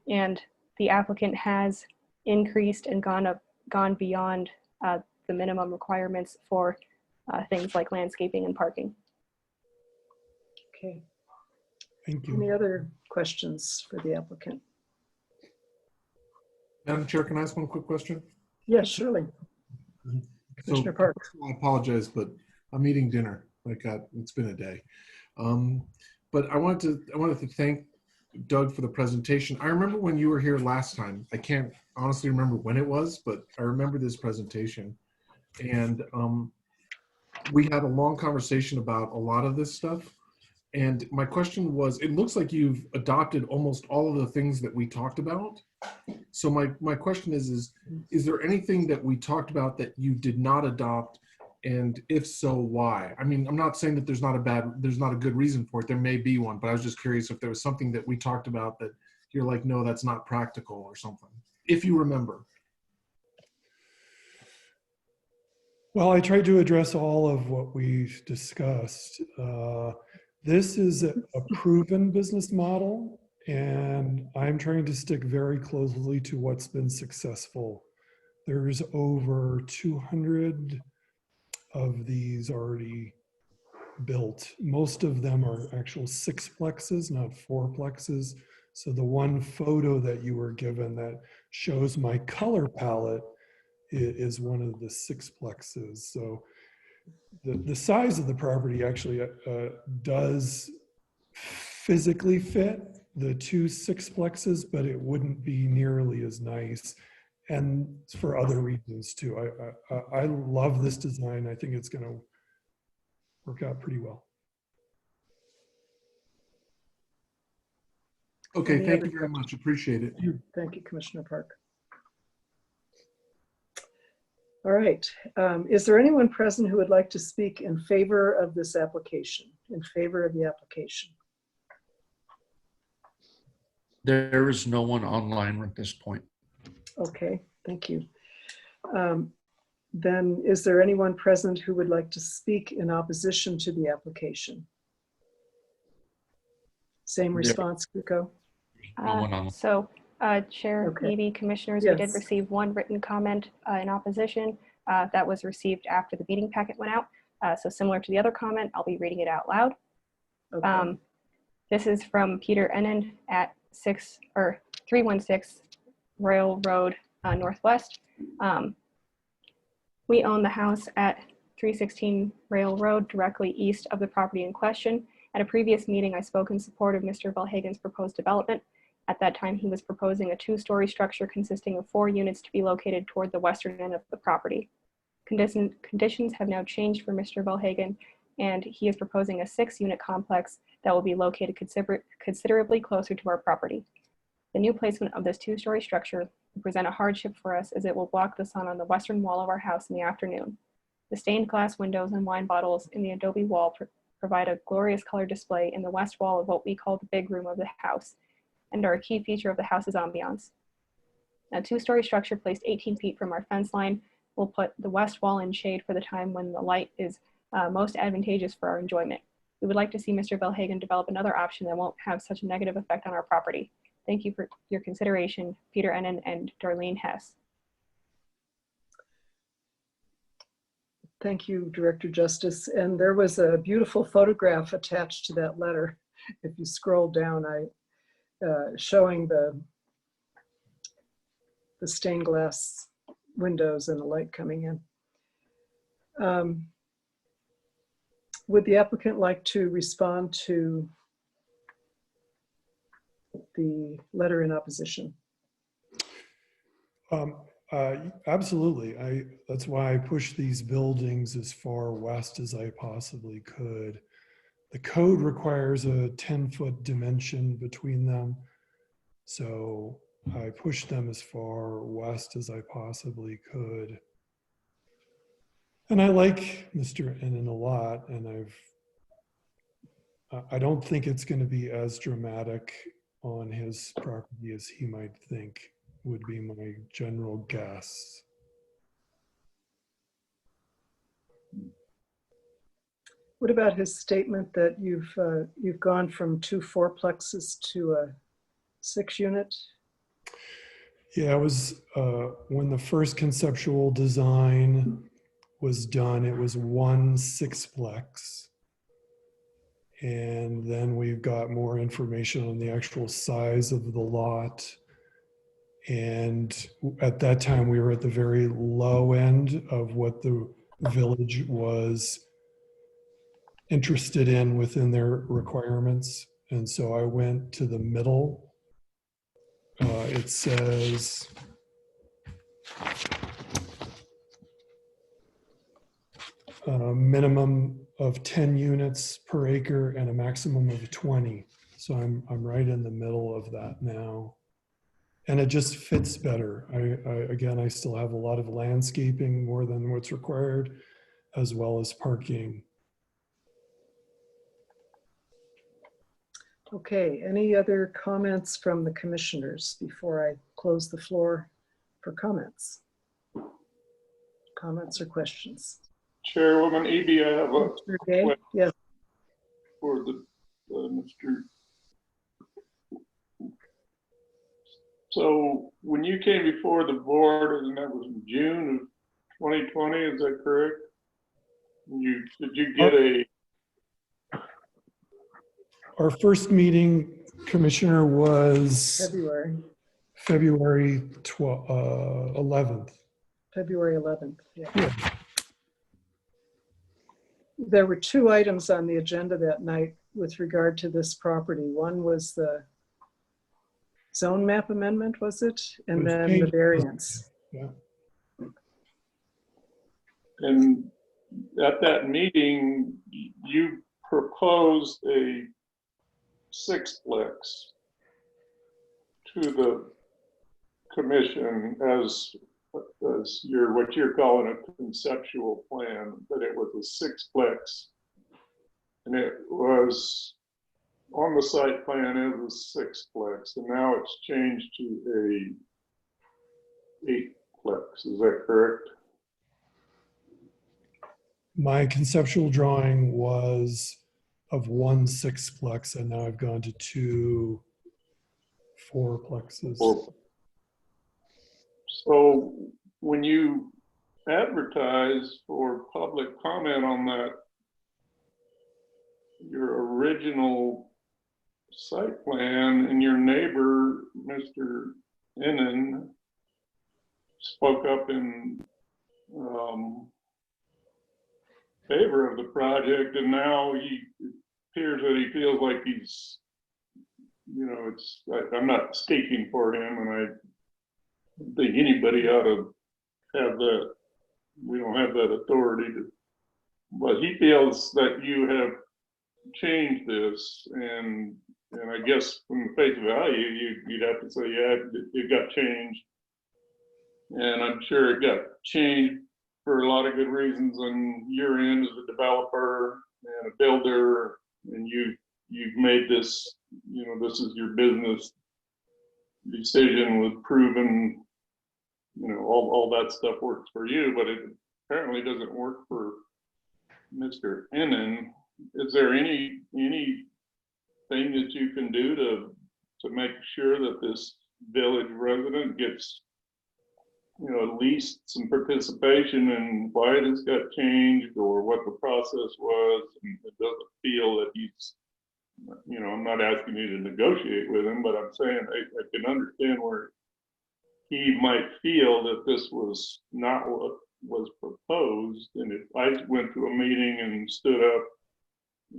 F: And the applicant has increased and gone beyond the minimum requirements for things like landscaping and parking.
A: Okay.
M: Thank you.
A: Any other questions for the applicant?
D: Madam Chair, can I ask one quick question?
A: Yes, surely. Commissioner Park.
D: I apologize, but I'm eating dinner. It's been a day. But I wanted to thank Doug for the presentation. I remember when you were here last time. I can't honestly remember when it was, but I remember this presentation. And we had a long conversation about a lot of this stuff. And my question was, it looks like you've adopted almost all of the things that we talked about. So my question is there anything that we talked about that you did not adopt And if so, why? I mean, I'm not saying that there's not a good reason for it. There may be one, but I was just curious if there was something that we talked about that you're like, no, that's not practical or something, if you remember.
M: Well, I tried to address all of what we've discussed. This is a proven business model, and I'm trying to stick very closely to what's been successful. There's over 200 of these already built. Most of them are actual sixplexes, not fourplexes. So the one photo that you were given that shows my color palette is one of the sixplexes. So the size of the property actually does physically fit the two sixplexes, but it wouldn't be nearly as nice, and for other reasons too. I love this design. I think it's going to work out pretty well.
D: Okay,
A: Any
D: thank
A: other
D: you very much. Appreciate it.
A: Thank you, Commissioner Park. All right. Is there anyone present who would like to speak in favor of this application, in favor of the application?
C: There is no one online at this point.
A: Okay, thank you. Then is there anyone present who would like to speak in opposition to the application? Same response, Kiko?
C: No one online.
F: So, Chair
A: Okay.
F: Eby, Commissioners, we did
A: Yes.
F: receive one written comment in opposition that was received after the meeting packet went out. So similar to the other comment, I'll be reading it out loud.
A: Okay.
F: This is from Peter Ennen at 316 Royal Road Northwest. We own the house at 316 Rail Road, directly east of the property in question. At a previous meeting, I spoke in support of Mr. Velhagen's proposed development. At that time, he was proposing a two-story structure consisting of 4 units to be located toward the western end of the property. Conditions have now changed for Mr. Velhagen, and he is proposing a 6-unit complex that will be located considerably closer to our property. The new placement of this 2-story structure will present a hardship for us as it will block the sun on the western wall of our house in the afternoon. The stained glass windows and wine bottles in the adobe wall provide a glorious color display in the west wall of what we call the big room of the house, and are a key feature of the house's ambiance. A 2-story structure placed 18 feet from our fence line will put the west wall in shade for the time when the light is most advantageous for our enjoyment. We would like to see Mr. Velhagen develop another option that won't have such a negative effect on our property. Thank you for your consideration, Peter Ennen and Darlene Hess.
A: Thank you, Director Justice. And there was a beautiful photograph attached to that letter. If you scroll down, showing the stained glass windows and the light coming in. Would the applicant like to respond to the letter in opposition?
M: Absolutely. That's why I pushed these buildings as far west as I possibly could. The code requires a 10-foot dimension between them. So I pushed them as far west as I possibly could. And I like Mr. Ennen a lot, and I don't think it's going to be as dramatic on his property as he might think, would be my general guess.
A: What about his statement that you've gone from 2 fourplexes to a 6-unit?
M: Yeah, it was when the first conceptual design was done, it was 1 sixplex. And then we've got more information on the actual size of the lot. And at that time, we were at the very low end of what the village was interested in within their requirements. And so I went to the middle. It says, minimum of 10 units per acre and a maximum of 20. So I'm right in the middle of that now. And it just fits better. Again, I still have a lot of landscaping more than what's required. as well as parking.
A: Okay, any other comments from the commissioners before I close the floor for comments? Comments or questions?
G: Chairwoman Eby, I have a
A: Mr. Gay?
G: question
A: Yes.
G: for the Mr. So when you came before the board, and that was in June of 2020, is that correct? Did you get a,
M: Our first meeting, Commissioner, was
A: February,
M: 11th.
A: February 11th, yeah. There were two items on the agenda that night with regard to this property. One was the zone map amendment, was it? And then the variance.
M: Yeah.
G: and at that meeting, you proposed a sixplex to the commission as what you're calling a conceptual plan, but it was a sixplex. And it was on the site plan as a sixplex, and now it's changed to a eightplex. Is that correct?
M: My conceptual drawing was of one sixplex, and now I've gone to two fourplexes.
G: So when you advertise for public comment on that, your original site plan and your neighbor, Mr. Innen, spoke up in favor of the project, and now he appears that he feels like he's, I'm not speaking for him, and I don't think anybody ought to have that. We don't have that authority to, but he feels that you have changed this, and I guess from the face value, you'd have to say, yeah, it got changed, and I'm sure it got changed for a lot of good reasons on your end as a developer and a builder, and you've made this, this is your business decision with proven, all that stuff works for you, but it apparently doesn't work for Mr. Innen. Is there anything that you can do to make sure that this village resident gets, at least some participation in why this got changed or what the process was, and it doesn't feel that he's, I'm not asking you to negotiate with him, but I'm saying I can understand where he might feel that this was not what was proposed. And if I went to a meeting and stood up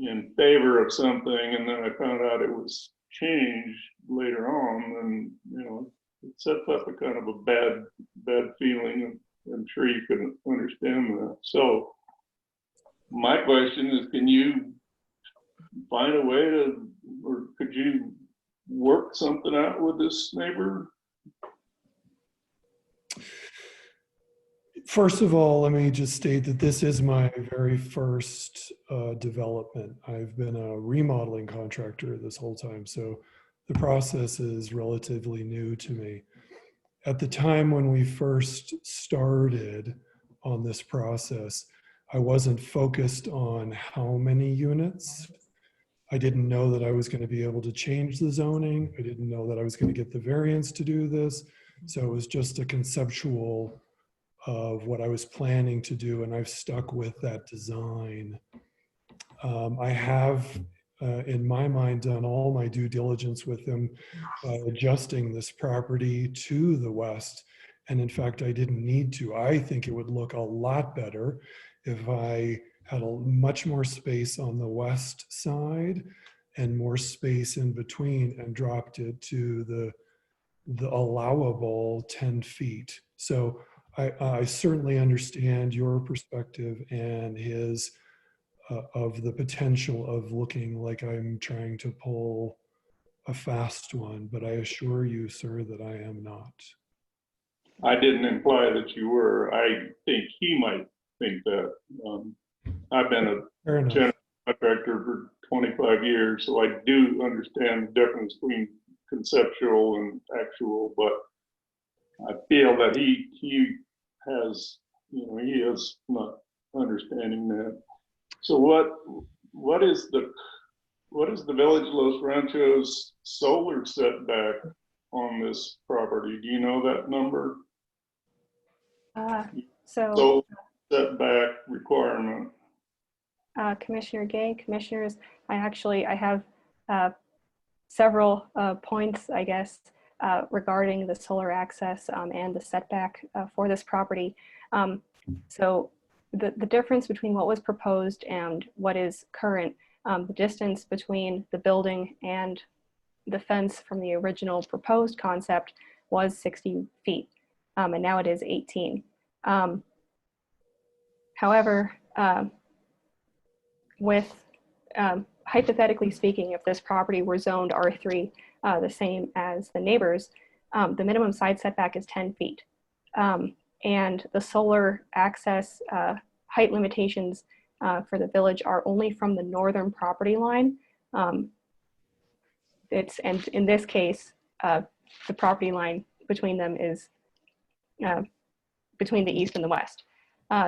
G: in favor of something and then I found out it was changed later on, then, it sets up a kind of a bad feeling. I'm sure you can understand that. So my question is, can you find a way to, or could you work something out with this neighbor?
M: First of all, let me just state that this is my very first development. I've been a remodeling contractor this whole time, so the process is relatively new to me. At the time when we first started on this process, I wasn't focused on how many units. I didn't know that I was going to be able to change the zoning. I didn't know that I was going to get the variance to do this. So it was just a conceptual of what I was planning to do, and I've stuck with that design. I have, in my mind, done all my due diligence with them, adjusting this property to the west. And in fact, I didn't need to. I think it would look a lot better if I had much more space on the west side and more space in between and dropped it to the allowable 10 feet. So I certainly understand your perspective and his of the potential of looking like I'm trying to pull a fast one, but I assure you, sir, that I am not.
G: I didn't imply that you were. I think he might think that. I've been a
M: Fair enough.
G: general contractor for 25 years, so I do understand the difference between conceptual and actual, but I feel that he has, he is not understanding that. So what is the Village Los Ranchos solar setback on this property? Do you know that number?
F: So
G: Solar setback requirement.
F: Commissioner Gay, commissioners, I have several points, I guess, regarding the solar access and the setback for this property. So the difference between what was proposed and what is current, the distance between the building and the fence from the original proposed concept was 60 feet, and now it is 18. However, hypothetically speaking, if this property were zoned R3, the same as the neighbors, the minimum side setback is 10 feet. And the solar access height limitations for the village are only from the northern property line. And in this case, the property line between them is between the east and the west.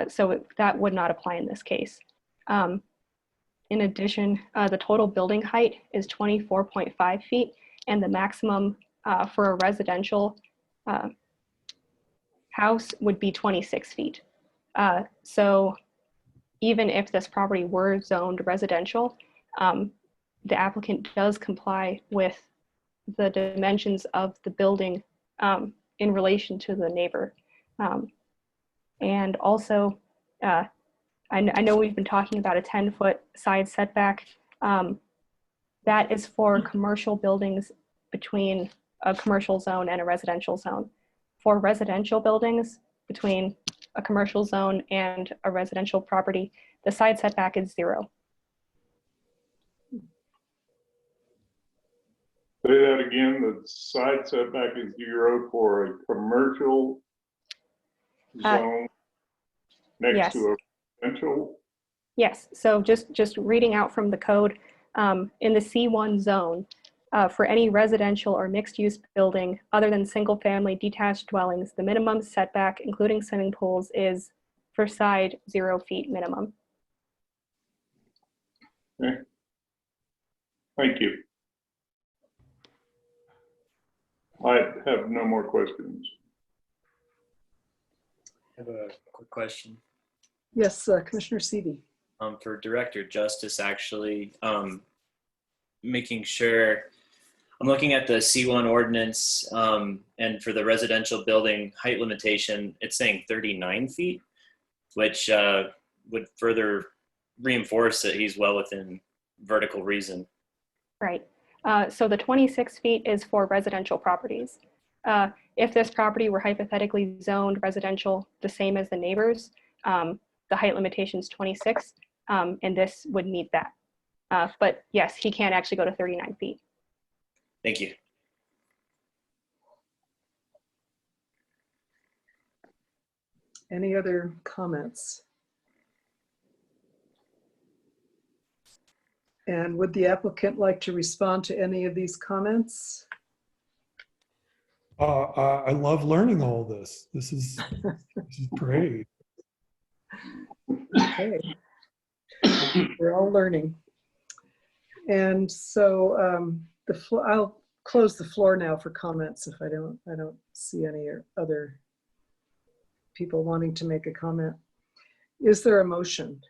F: So that would not apply in this case. In addition, the total building height is 24.5 feet, and the maximum for a residential house would be 26 feet. So even if this property were zoned residential, the applicant does comply with the dimensions of the building in relation to the neighbor. And also, I know we've been talking about a 10-foot side setback. That is for commercial buildings between a commercial zone and a residential zone. For residential buildings between a commercial zone and a residential property, the side setback is 0.
G: Say that again, the side setback is 0 for a commercial zone next
F: yes.
G: to a residential?
F: Yes, so just reading out from the code, in the C1 zone, for any residential or mixed-use building other than single-family detached dwellings, the minimum setback, including swimming pools, is for side 0 feet minimum.
G: Okay. Thank you. I have no more questions.
E: I have a quick question.
A: Yes, Commissioner Seavey.
E: For Director Justice, actually, making sure, I'm looking at the C1 ordinance, and for the residential building height limitation, it's saying 39 feet, which would further reinforce that he's well within vertical reason.
F: Right. So the 26 feet is for residential properties. If this property were hypothetically zoned residential, the same as the neighbors, the height limitation is 26, and this would meet that. But yes, he can actually go to 39 feet.
E: Thank you.
A: Any other comments? And would the applicant like to respond to any of these comments?
M: I love learning all this. This is great.
A: Okay. We're all learning. And so I'll close the floor now for comments if I don't see any other people wanting to make a comment. Is there a motion?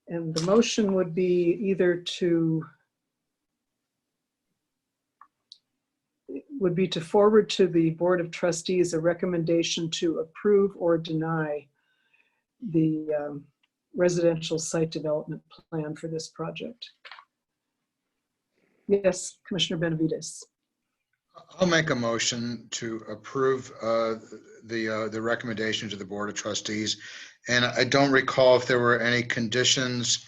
A: And the motion would be either to forward to the Board of Trustees a recommendation to approve or deny the residential site development plan for this project. Yes, Commissioner Benavides.
H: I'll make a motion to approve the recommendation to the Board of Trustees. And I don't recall if there were any conditions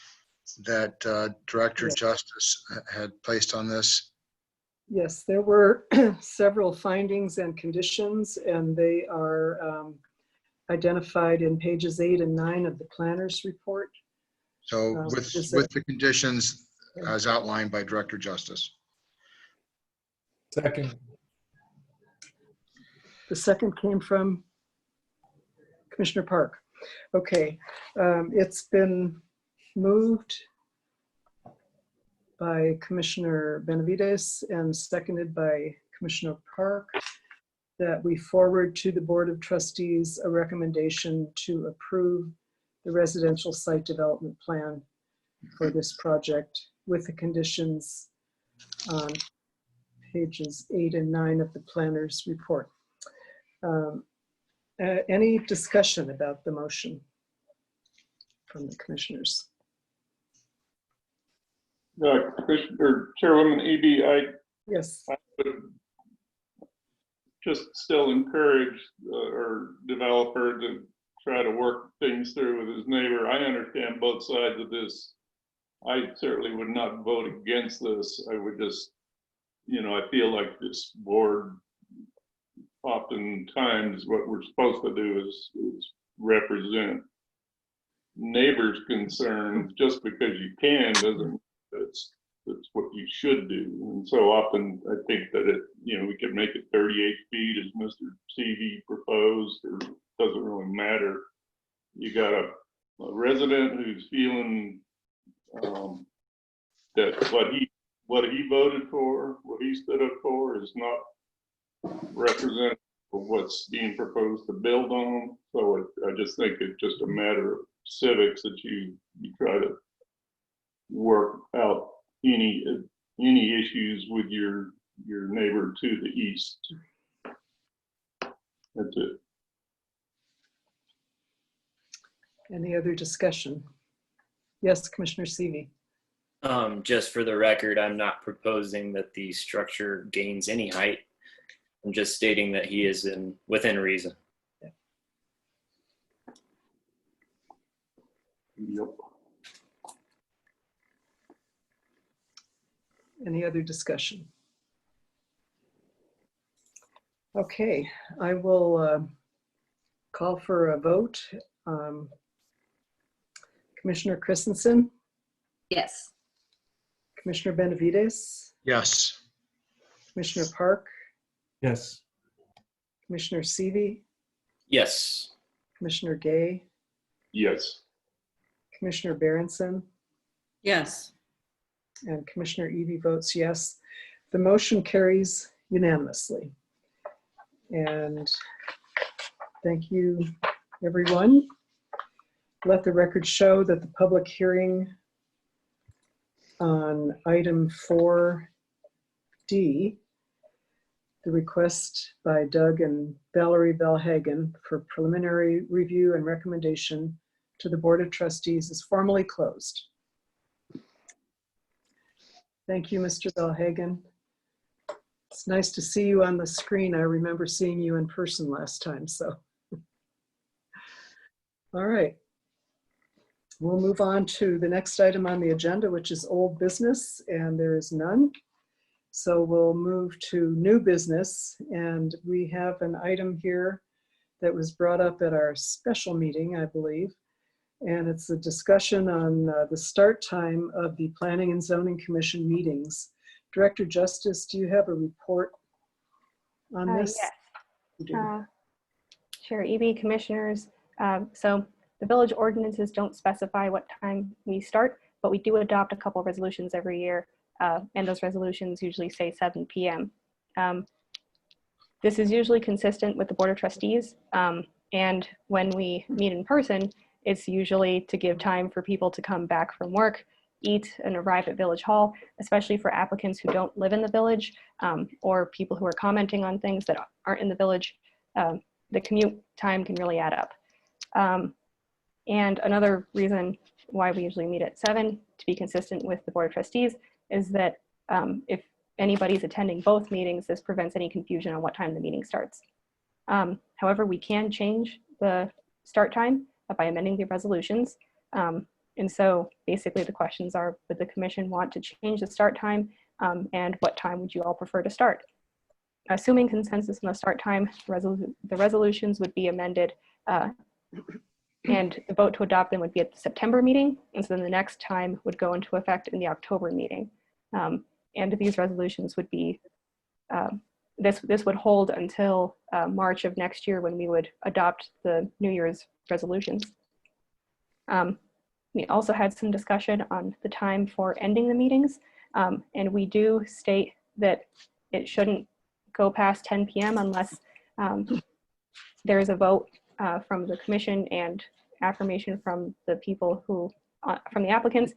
H: that Director Justice had placed on this.
A: Yes, there were several findings and conditions, and they are identified in pages 8 and 9 of the planner's report.
H: So
A: Is
H: with
A: there-
H: the conditions as outlined by Director Justice.
M: Second.
A: The second came from Commissioner Park. Okay, it's been moved by Commissioner Benavides and seconded by Commissioner Park that we forward to the Board of Trustees a recommendation to approve the residential site development plan for this project with the conditions on pages 8 and 9 of the planner's report. Any discussion about the motion from the commissioners?
G: Commissioner, Chairwoman Eby, I
A: Yes.
G: would just still encourage our developer to try to work things through with his neighbor. I understand both sides of this. I certainly would not vote against this. I would just, I feel like this board, oftentimes what we're supposed to do is represent neighbors' concerns. Just because you can doesn't, that's what you should do. And so often I think that we can make it 38 feet as Mr. CV proposed, or it doesn't really matter. You got a resident who's feeling that what he voted for, what he stood up for, is not representative of what's being proposed to build on. So I just think it's just a matter of civics that you try to work out any issues with your neighbor to the east. That's it.
A: Any other discussion? Yes, Commissioner Seavey.
E: Just for the record, I'm not proposing that the structure gains any height. I'm just stating that he is within reason.
G: Yep.
A: Any other discussion? Okay, I will call for a vote. Commissioner Christensen,
L: Yes.
A: Commissioner Benavides,
H: Yes.
A: Commissioner Park,
D: Yes.
A: Commissioner Seavey,
E: Yes.
A: Commissioner Gay,
G: Yes.
A: Commissioner Berenson,
B: Yes.
A: and Commissioner Eby votes yes. The motion carries unanimously. And thank you, everyone. Let the record show that the public hearing on item 4D, the request by Doug and Valerie Valhagen for preliminary review and recommendation to the Board of Trustees, is formally closed. Thank you, Mr. Valhagen. It's nice to see you on the screen. I remember seeing you in person last time, so. All right. We'll move on to the next item on the agenda, which is old business, and there is none. So we'll move to new business, and we have an item here that was brought up at our special meeting, I believe. And it's a discussion on the start time of the Planning and Zoning Commission meetings. Director Justice, do you have a report on this?
F: Yes.
A: You do.
F: Chair Eby, commissioners. So the village ordinances don't specify what time we start, but we do adopt a couple resolutions every year, and those resolutions usually say 7 p.m. This is usually consistent with the Board of Trustees, and when we meet in person, it's usually to give time for people to come back from work, eat, and arrive at Village Hall, especially for applicants who don't live in the village, or people who are commenting on things that aren't in the village. The commute time can really add up. And another reason why we usually meet at 7, to be consistent with the Board of Trustees, is that if anybody's attending both meetings, this prevents any confusion on what time the meeting starts. However, we can change the start time by amending the resolutions. And so basically the questions are, would the commission want to change the start time, and what time would you all prefer to start? assuming consensus on the start time, the resolutions would be amended and the vote to adopt them would be at the September meeting. And so then the next time would go into effect in the October meeting. And these resolutions would be, this would hold until March of next year when we would adopt the New Year's resolutions. We also had some discussion on the time for ending the meetings. And we do state that it shouldn't go past 10 p.m. unless there is a vote from the commission and affirmation from the people who, from the applicants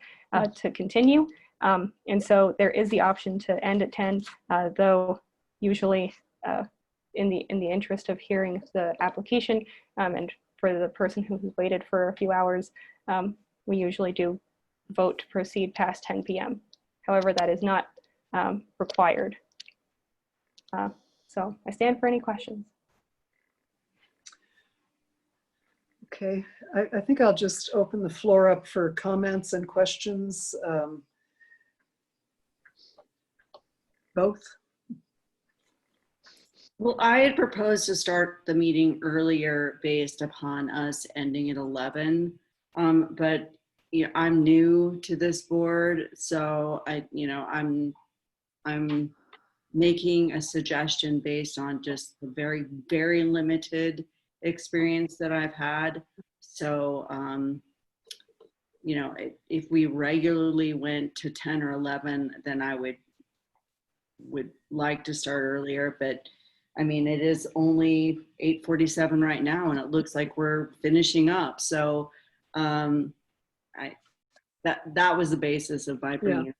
F: to continue. And so there is the option to end at 10, though usually in the interest of hearing the application and for the person who has waited for a few hours, we usually do vote to proceed past 10 p.m. However, that is not required. So I stand for any questions.
A: Okay, I think I'll just open the floor up for comments and questions. Both.
B: Well, I had proposed to start the meeting earlier based upon us ending at 11. But you know, I'm new to this board, so I'm making a suggestion based on just the very, very limited experience that I've had. So, you know, if we regularly went to 10 or 11, then I would like to start earlier. But I mean, it is only 8:47 right now, and it looks like we're finishing up. So that was the basis of my bringing it.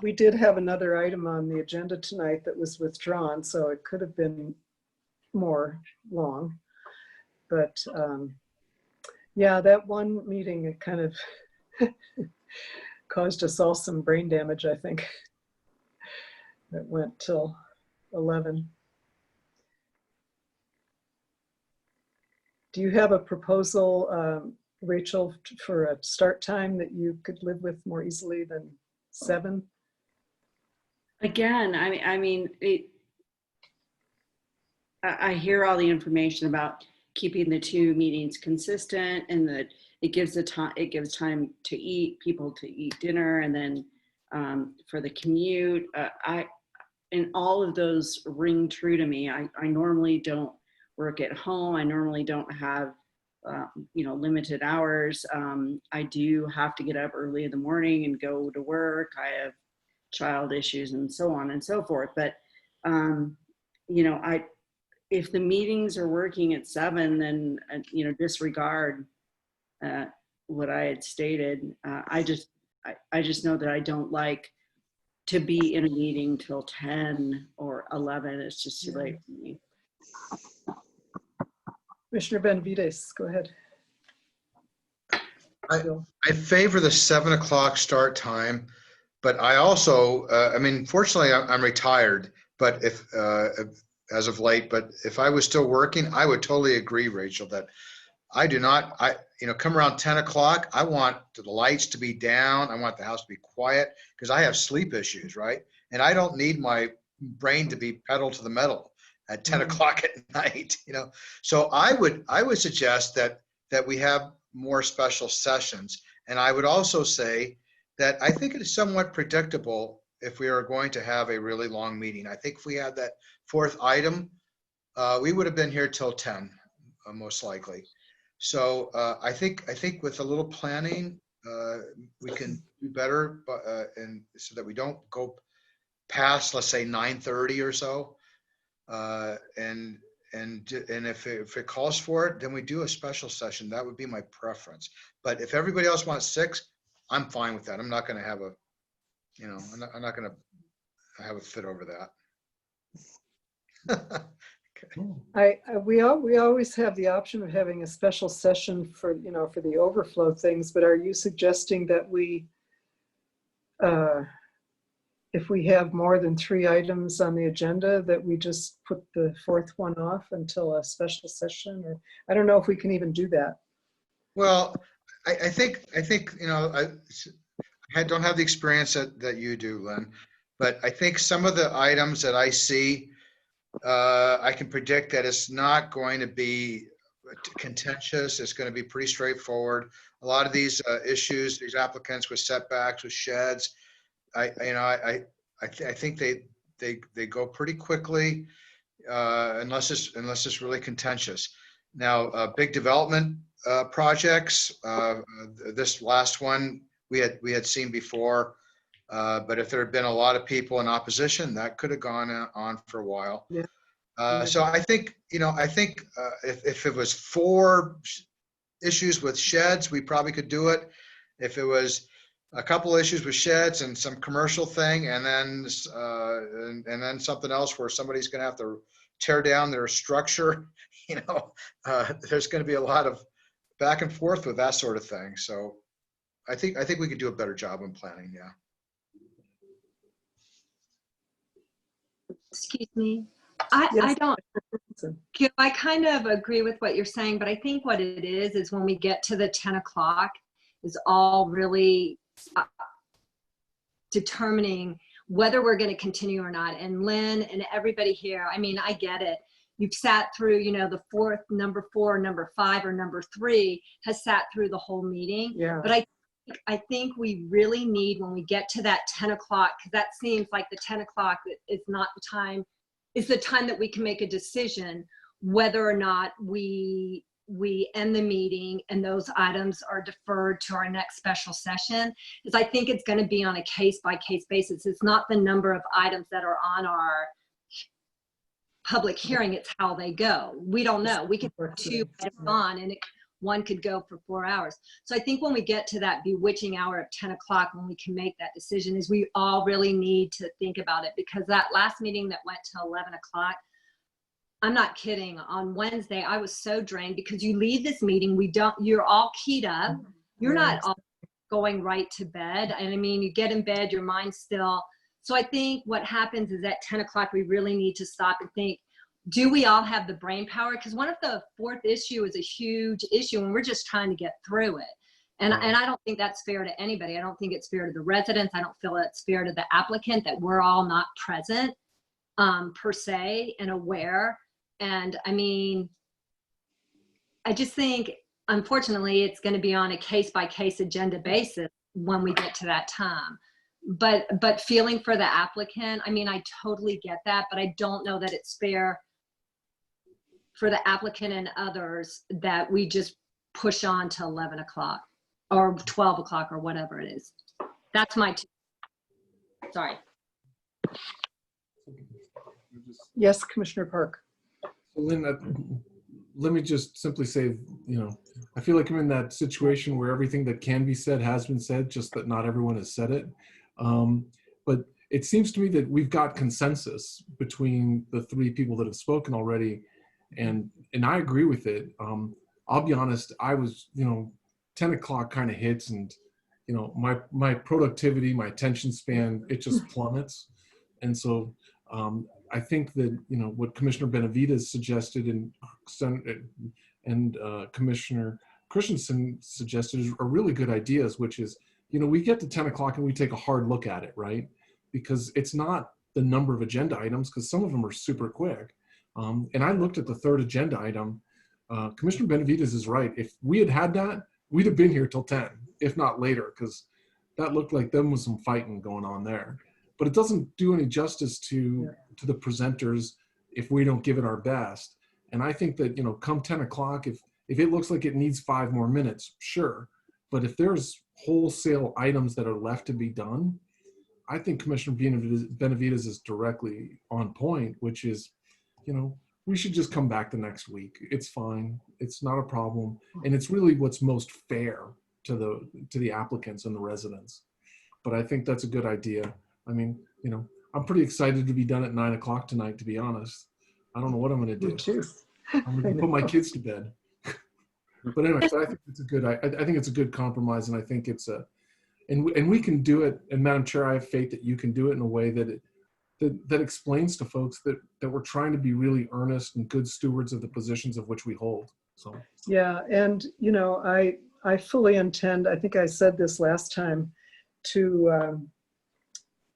A: We did have another item on the agenda tonight that was withdrawn, so it could have been more long. But yeah, that one meeting, it kind of caused us all some brain damage, I think. It went till 11. Do you have a proposal, Rachel, for a start time that you could live with more easily than 7?
B: Again, I mean, I hear all the information about keeping the 2 meetings consistent, and that it gives time to eat, people to eat dinner, and then for the commute. And all of those ring true to me. I normally don't work at home. I normally don't have you know, limited hours. I do have to get up early in the morning and go to work. I have child issues and so on and so forth. But you know, if the meetings are working at 7, then you know, disregard what I had stated. I just know that I don't like to be in a meeting till 10 or 11. It's just too late for me.
A: Commissioner Benavides, go ahead.
H: I favor the 7 o'clock start time, but I also, I mean, fortunately, I'm retired, but if as of late, but if I was still working, I would totally agree, Rachel, that I do not, you know, come around 10 o'clock, I want the lights to be down. I want the house to be quiet because I have sleep issues, right? And I don't need my brain to be pedal to the metal at 10 o'clock at night, you know? So I would suggest that we have more special sessions. And I would also say that I think it is somewhat predictable if we are going to have a really long meeting. I think if we had that 4th item, we would have been here till 10, most likely. So I think with a little planning, we can do better, and so that we don't go past, let's say, 9:30 or so. And if it calls for it, then we do a special session. That would be my preference. But if everybody else wants 6, I'm fine with that. I'm not going to have a, you know, I'm not going to have a fit over that.
A: We always have the option of having a special session for, you know, for the overflow things, but are you suggesting that we, if we have more than 3 items on the agenda, that we just put the 4th one off until a special session? Or I don't know if we can even do that.
H: Well, I think, you know, I don't have the experience that you do, Lynn, But I think some of the items that I see, I can predict that it's not going to be contentious. It's going to be pretty straightforward. A lot of these issues, these applicants with setbacks, with sheds, I think they go pretty quickly, unless it's really contentious. Now, big development projects, this last one we had seen before, but if there had been a lot of people in opposition, that could have gone on for a while.
A: Yeah.
H: So I think, if it was 4 issues with sheds, we probably could do it. If it was a couple issues with sheds and some commercial thing, and then something else where somebody's going to have to tear down their structure, there's going to be a lot of back and forth with that sort of thing. So I think we could do a better job in planning. Yeah.
L: Excuse me.
A: Yes.
L: I don't, Gil, I kind of agree with what you're saying, but I think what it is when we get to the 10 o'clock is all really determining whether we're going to continue or not. And Lynn and everybody here, I mean, I get it. You've sat through, the number 4, number 5, or number 3 has sat through the whole meeting.
A: Yeah.
L: But I think we really need, when we get to that 10 o'clock, because that seems like the 10 o'clock is not the time, is the time that we can make a decision whether or not we end the meeting and those items are deferred to our next special session. Is I think it's going to be on a case-by-case basis. It's not the number of items that are on our public hearing, it's how they go. We don't know. We could put 2 items on and one could go for 4 hours. So I think when we get to that bewitching hour of 10 o'clock, when we can make that decision, is we all really need to think about it, because that last meeting that went to 11 o'clock, I'm not kidding. On Wednesday, I was so drained, because you leave this meeting, you're all keyed up. You're not all going right to bed. And I mean, you get in bed, your mind's still. So I think what happens is at 10 o'clock, we really need to stop and think, do we all have the brain power? Because one of the 4th issue is a huge issue and we're just trying to get through it. And I don't think that's fair to anybody. I don't think it's fair to the residents. I don't feel it's fair to the applicant that we're all not present per se and aware. And I mean, I just think, unfortunately, it's going to be on a case-by-case agenda basis when we get to that time. But feeling for the applicant, I mean, I totally get that, but I don't know that it's fair for the applicant and others that we just push on to 11 o'clock or 12 o'clock or whatever it is. That's my, sorry.
A: Yes, Commissioner Park.
D: Lynn, let me just simply say, I feel like I'm in that situation where everything that can be said has been said, just that not everyone has said it. But it seems to me that we've got consensus between the 3 people that have spoken already, and I agree with it. I'll be honest, I was, 10 o'clock kind of hits, and my productivity, my attention span, it just plummets. And so I think that what Commissioner Benavides suggested and Commissioner Christensen suggested are really good ideas, which is, we get to 10 o'clock and we take a hard look at it, right? Because it's not the number of agenda items, because some of them are super quick. And I looked at the 3rd agenda item. Commissioner Benavides is right. If we had that, we'd have been here till 10, if not later, because that looked like there was some fighting going on there. But it doesn't do any justice to the presenters if we don't give it our best. And I think that, come 10 o'clock, if it looks like it needs 5 more minutes, sure. But if there's wholesale items that are left to be done, I think Commissioner Benavides is directly on point, which is, we should just come back the next week. It's fine. It's not a problem. And it's really what's most fair to the applicants and the residents. But I think that's a good idea. I mean, I'm pretty excited to be done at 9 o'clock tonight, to be honest. I don't know what I'm going to do.
A: Me too.
D: I'm going to put my kids to bed. But anyway, so I think it's a good. I think it's a good compromise, and I think it's and we can do it. And Madam Chair, I have faith that you can do it in a way that that explains to folks that we're trying to be really earnest and good stewards of the positions of which we hold. So
A: yeah, and I fully intend. I think I said this last time, to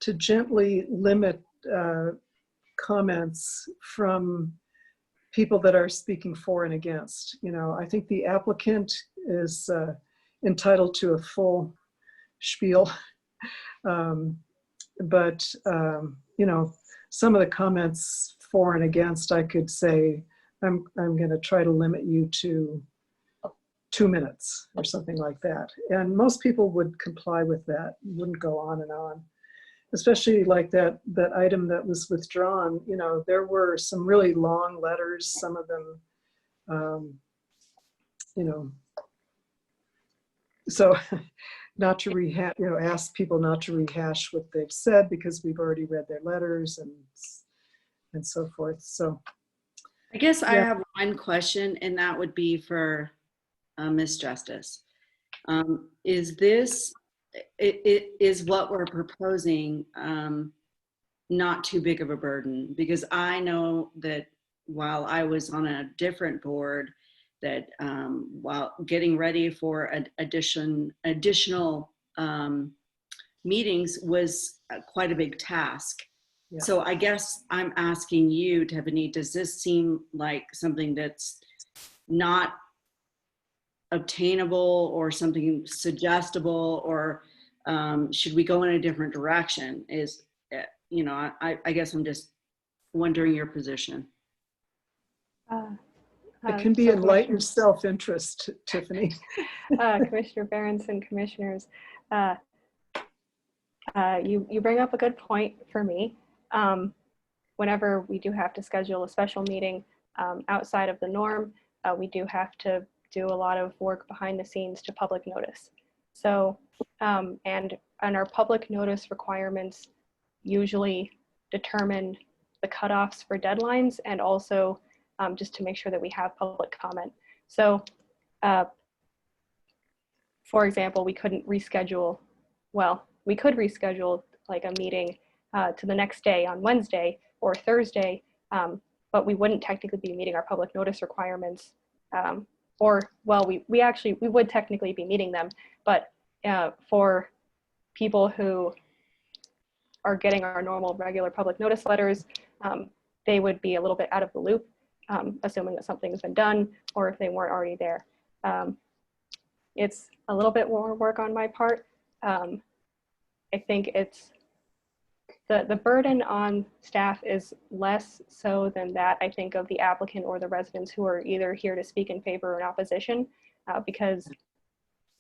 A: to gently limit comments from people that are speaking for and against. You know, I think the applicant is entitled to a full spiel. But you know, some of the comments for and against, I could say, I'm going to try to limit you to 2 minutes or something like that. And most people would comply with that, wouldn't go on and on. Especially like that item that was withdrawn, you know, there were some really long letters, some of them, you know, so not to rehash, you know, ask people not to rehash what they've said because we've already read their letters and so forth. So
B: I guess I
A: yeah.
B: have one question, and that would be for Ms. Justice. Is this, is what we're proposing not too big of a burden? Because I know that while I was on a different board, that while getting ready for additional meetings was quite a big task.
A: Yeah.
B: So I guess I'm asking you, Tiffany, does this seem like something that's not obtainable or something suggestible, or should we go in a different direction? Is, you know, I guess I'm just wondering your position.
A: It can be enlightened self-interest, Tiffany.
F: Commissioner Behrens and commissioners, you bring up a good point for me. Whenever we do have to schedule a special meeting outside of the norm, we do have to do a lot of work behind the scenes to public notice. So, and our public notice requirements usually determine the cutoffs for deadlines, and also just to make sure that we have public comment. So, for example, we couldn't reschedule, well, we could reschedule like a meeting to the next day on Wednesday or Thursday, but we wouldn't technically be meeting our public notice requirements. Or, well, we would technically be meeting them, but for people who are getting our normal regular public notice letters, they would be a little bit out of the loop, assuming that something has been done, or if they weren't already there. It's a little bit more work on my part. I think it's the burden on staff is less so than that, I think, of the applicant or the residents who are either here to speak in favor or in opposition, because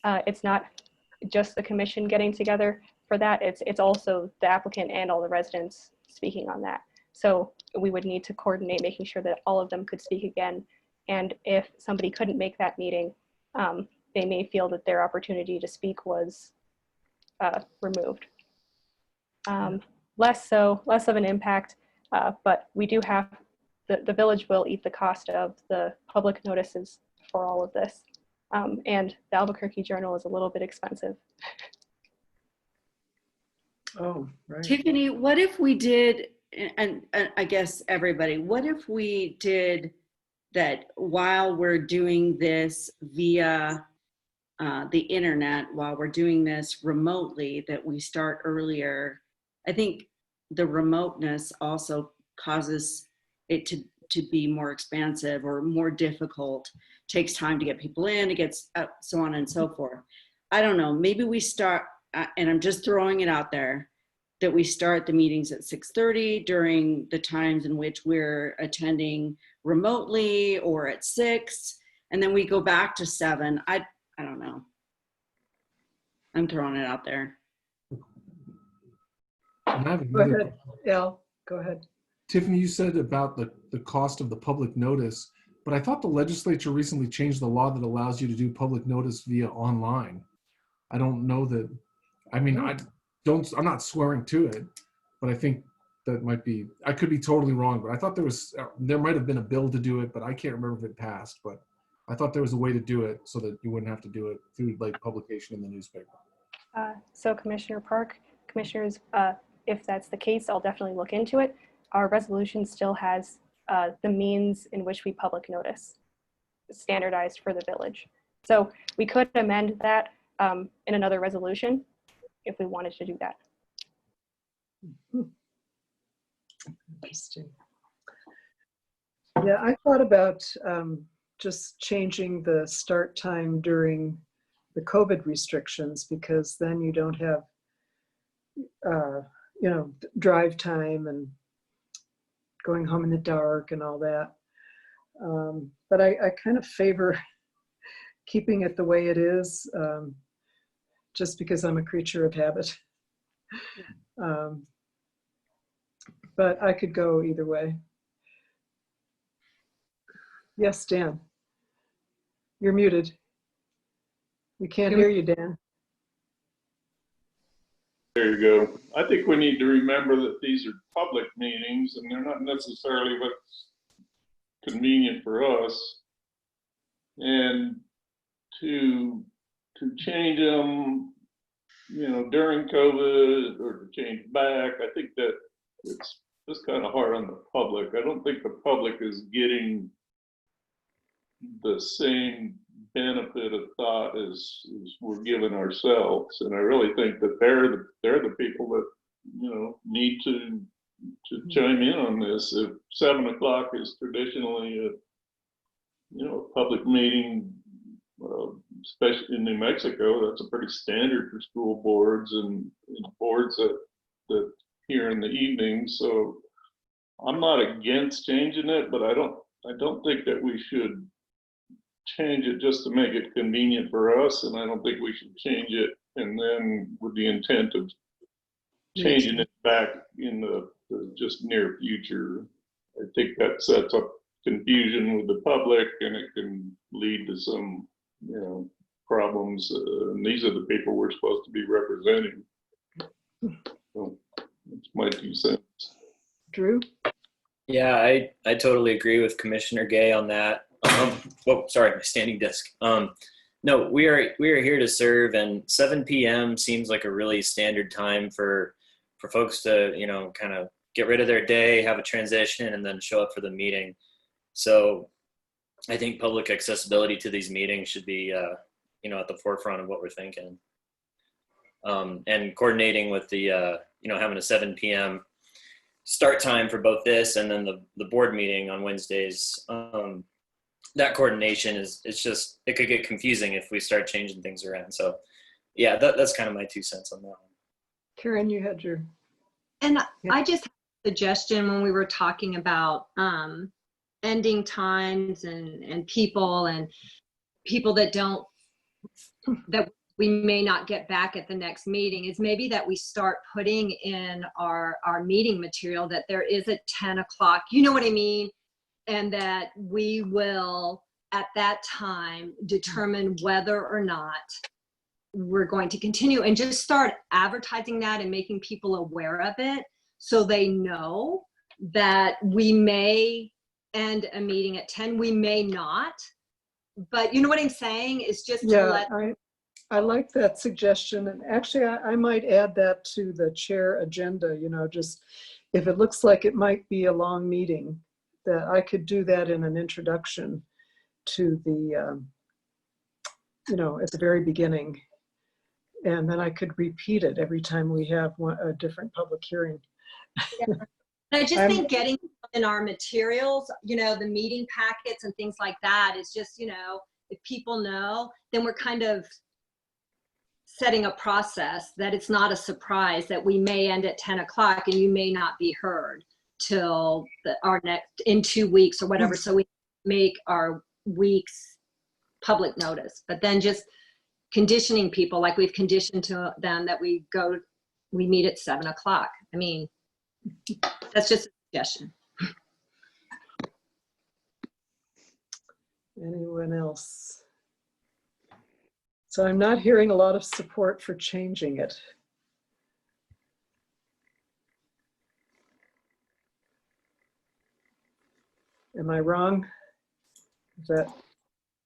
F: it's not just the commission getting together for that. It's also the applicant and all the residents speaking on that. So we would need to coordinate making sure that all of them could speak again. And if somebody couldn't make that meeting, they may feel that their opportunity to speak was removed. Less of an impact, but we do have, the village will eat the cost of the public notices for all of this. And the Albuquerque Journal is a little bit expensive.
A: Oh, right.
B: Tiffany, what if we did, and I guess everybody, what if we did that while we're doing this via the internet, while we're doing this remotely, that we start earlier? I think the remoteness also causes it to be more expansive or more difficult, takes time to get people in, it gets so on and so forth. I don't know, maybe we start, and I'm just throwing it out there, that we start the meetings at 6:30 during the times in which we're attending remotely, or at 6, and then we go back to 7. I don't know. I'm throwing it out there.
D: And I have
A: Go
D: another
A: ahead, Al, go ahead.
D: Tiffany, you said about the cost of the public notice, but I thought the legislature recently changed the law that allows you to do public notice via online. I don't know that, I mean, I'm not swearing to it, but I think that might be, I could be totally wrong, but I thought there might have been a bill to do it, but I can't remember if it passed, but I thought there was a way to do it so that you wouldn't have to do it through like publication in the newspaper.
F: So Commissioner Park, commissioners, if that's the case, I'll definitely look into it. Our resolution still has the means in which we public notice standardized for the village. So we could amend that in another resolution if we wanted to do that.
A: Interesting. Yeah, I thought about just changing the start time during the COVID restrictions, because then you don't have, drive time and going home in the dark and all that. But I kind of favor keeping it the way it is, just because I'm a creature of habit. But I could go either way. Yes, Dan. You're muted. We can't hear you, Dan.
G: There you go. I think we need to remember that these are public meetings and they're not necessarily what's convenient for us. And to change them, during COVID or to change back, I think that it's just kind of hard on the public. I don't think the public is getting the same benefit of thought as we're giving ourselves, and I really think that they're the people that need to chime in on this. If 7 o'clock is traditionally a public meeting, especially in New Mexico, that's a pretty standard for school boards and boards that here in the evening. So I'm not against changing it, but I don't think that we should change it just to make it convenient for us, and I don't think we should change it and then with the intent of changing it back in the just near future. I think that sets up confusion with the public, and it can lead to some problems, and these are the people we're supposed to be representing. So that's my 2 cents.
A: Drew?
E: Yeah, I totally agree with Commissioner Gay on that. Sorry, my standing desk. No, we are here to serve, and 7 p.m. seems like a really standard time for folks to kind of get rid of their day, have a transition, and then show up for the meeting. So I think public accessibility to these meetings should be at the forefront of what we're thinking, and coordinating with the having a 7 p.m. start time for both this and then the board meeting on Wednesdays. That coordination is it could get confusing if we start changing things around. So yeah, that's kind of my 2 cents on that one.
A: Karen, you had your.
L: And I just had a suggestion when we were talking about ending times and people that we may not get back at the next meeting, is maybe that we start putting in our meeting material that there is a 10 o'clock, you know what I mean? And that we will at that time determine whether or not we're going to continue, and just start advertising that and making people aware of it so they know that we may end a meeting at 10, we may not, but you know what I'm saying? Is just to let.
A: I like that suggestion, and actually I might add that to the chair agenda, just if it looks like it might be a long meeting, that I could do that in an introduction to the, at the very beginning. And then I could repeat it every time we have a different public hearing.
L: Yeah. I just think getting in our materials, the meeting packets and things like that is just, if people know, then we're kind of setting a process that it's not a surprise that we may end at 10 o'clock and you may not be heard till our next, in 2 weeks or whatever. So we make our weeks public notice, but then just conditioning people like we've conditioned to them that we meet at 7 o'clock. I mean, that's just a suggestion.
A: Anyone else? So I'm not hearing a lot of support for changing it. Am I wrong? Is that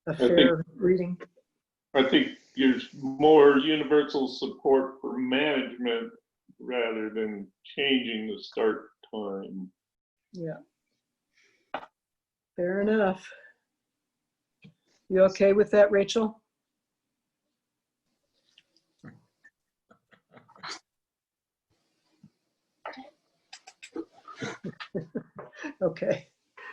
A: a fair reading?
G: I think there's more universal support for management rather than changing the start time.
A: Yeah. Fair enough. You okay with that, Rachel? Okay,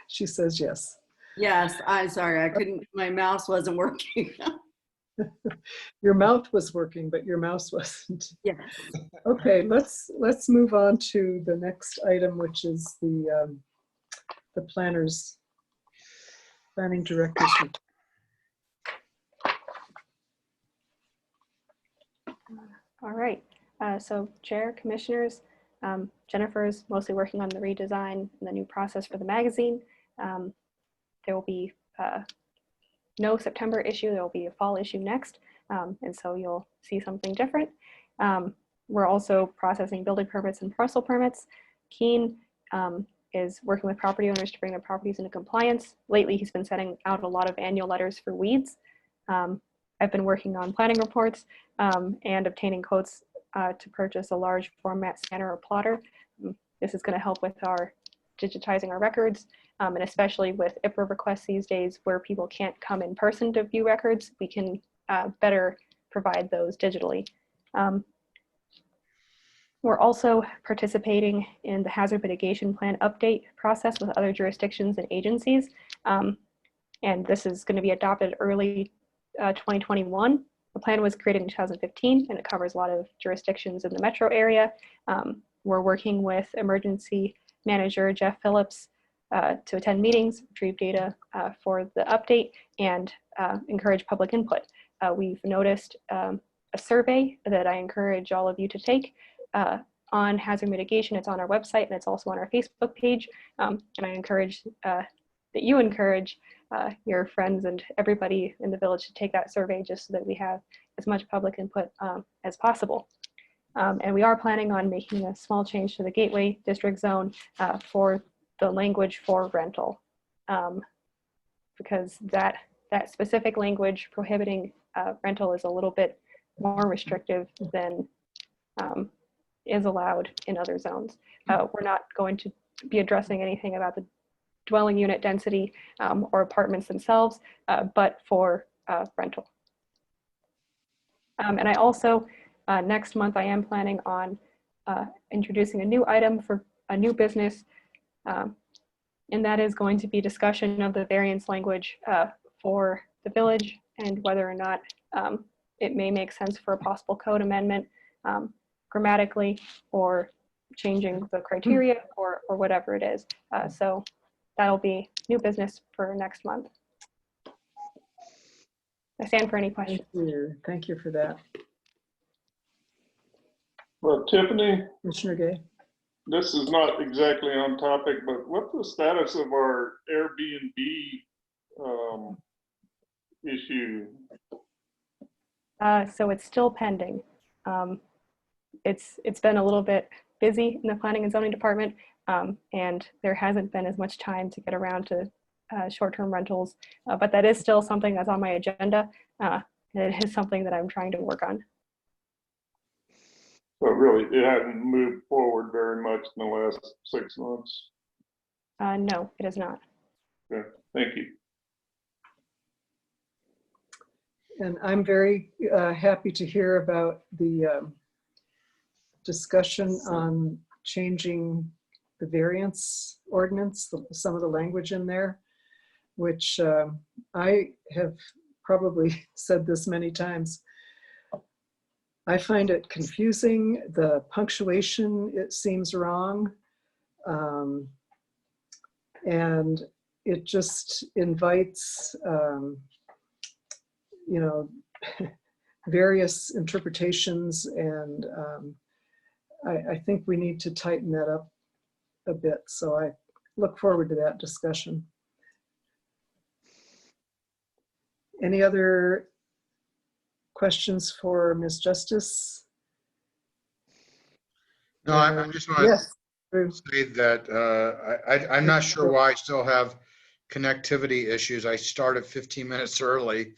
A: she says yes.
B: Yes, I'm sorry, I couldn't, my mouse wasn't working.
A: Your mouth was working, but your mouse wasn't.
B: Yes.
A: Okay, let's move on to the next item, which is the planning director's report.
F: All right, so Chair, Commissioners, Jennifer is mostly working on the redesign and the new process for the magazine. There will be no September issue, there will be a fall issue next, and so you'll see something different. We're also processing building permits and parcel permits. Keen is working with property owners to bring their properties into compliance. Lately, he's been sending out a lot of annual letters for weeds. I've been working on planning reports and obtaining quotes to purchase a large format scanner or plotter. This is going to help with our digitizing our records, and especially with IPRA requests these days where people can't come in person to view records, we can better provide those digitally. We're also participating in the hazard mitigation plan update process with other jurisdictions and agencies. And this is going to be adopted early 2021. The plan was created in 2015 and it covers a lot of jurisdictions in the metro area. We're working with emergency manager Jeff Phillips to attend meetings, retrieve data for the update, and encourage public input. We've noticed a survey that I encourage all of you to take on hazard mitigation. It's on our website and it's also on our Facebook page. And I encourage that you encourage your friends and everybody in the village to take that survey just so that we have as much public input as possible. And we are planning on making a small change to the Gateway District Zone for the language for rental, because that specific language prohibiting rental is a little bit more restrictive than is allowed in other zones. We're not going to be addressing anything about the dwelling unit density or apartments themselves, but for rental. And I also, next month, I am planning on introducing a new item for a new business, and that is going to be discussion of the variance language for the village and whether or not it may make sense for a possible code amendment grammatically or changing the criteria or whatever it is. So that'll be new business for next month. I stand for any questions.
A: Thank you for that.
G: Well, Tiffany,
A: Commissioner Gay?
G: this is not exactly on topic, but what's the status of our Airbnb issue?
F: So it's still pending. It's been a little bit busy in the planning and zoning department, and there hasn't been as much time to get around to short-term rentals, but that is still something that's on my agenda. It is something that I'm trying to work on.
G: But really, it hasn't moved forward very much in the last 6 months.
F: No, it is not.
G: Yeah, thank you.
A: And I'm very happy to hear about the discussion on changing the variance ordinance, some of the language in there, which I have probably said this many times. I find it confusing. The punctuation, it seems wrong. And it just invites, you know, various interpretations, and I think we need to tighten that up a bit. So I look forward to that discussion. Any other questions for Ms. Justice?
H: No, I just want to say that I'm not sure why I still have connectivity issues. I started 15 minutes early.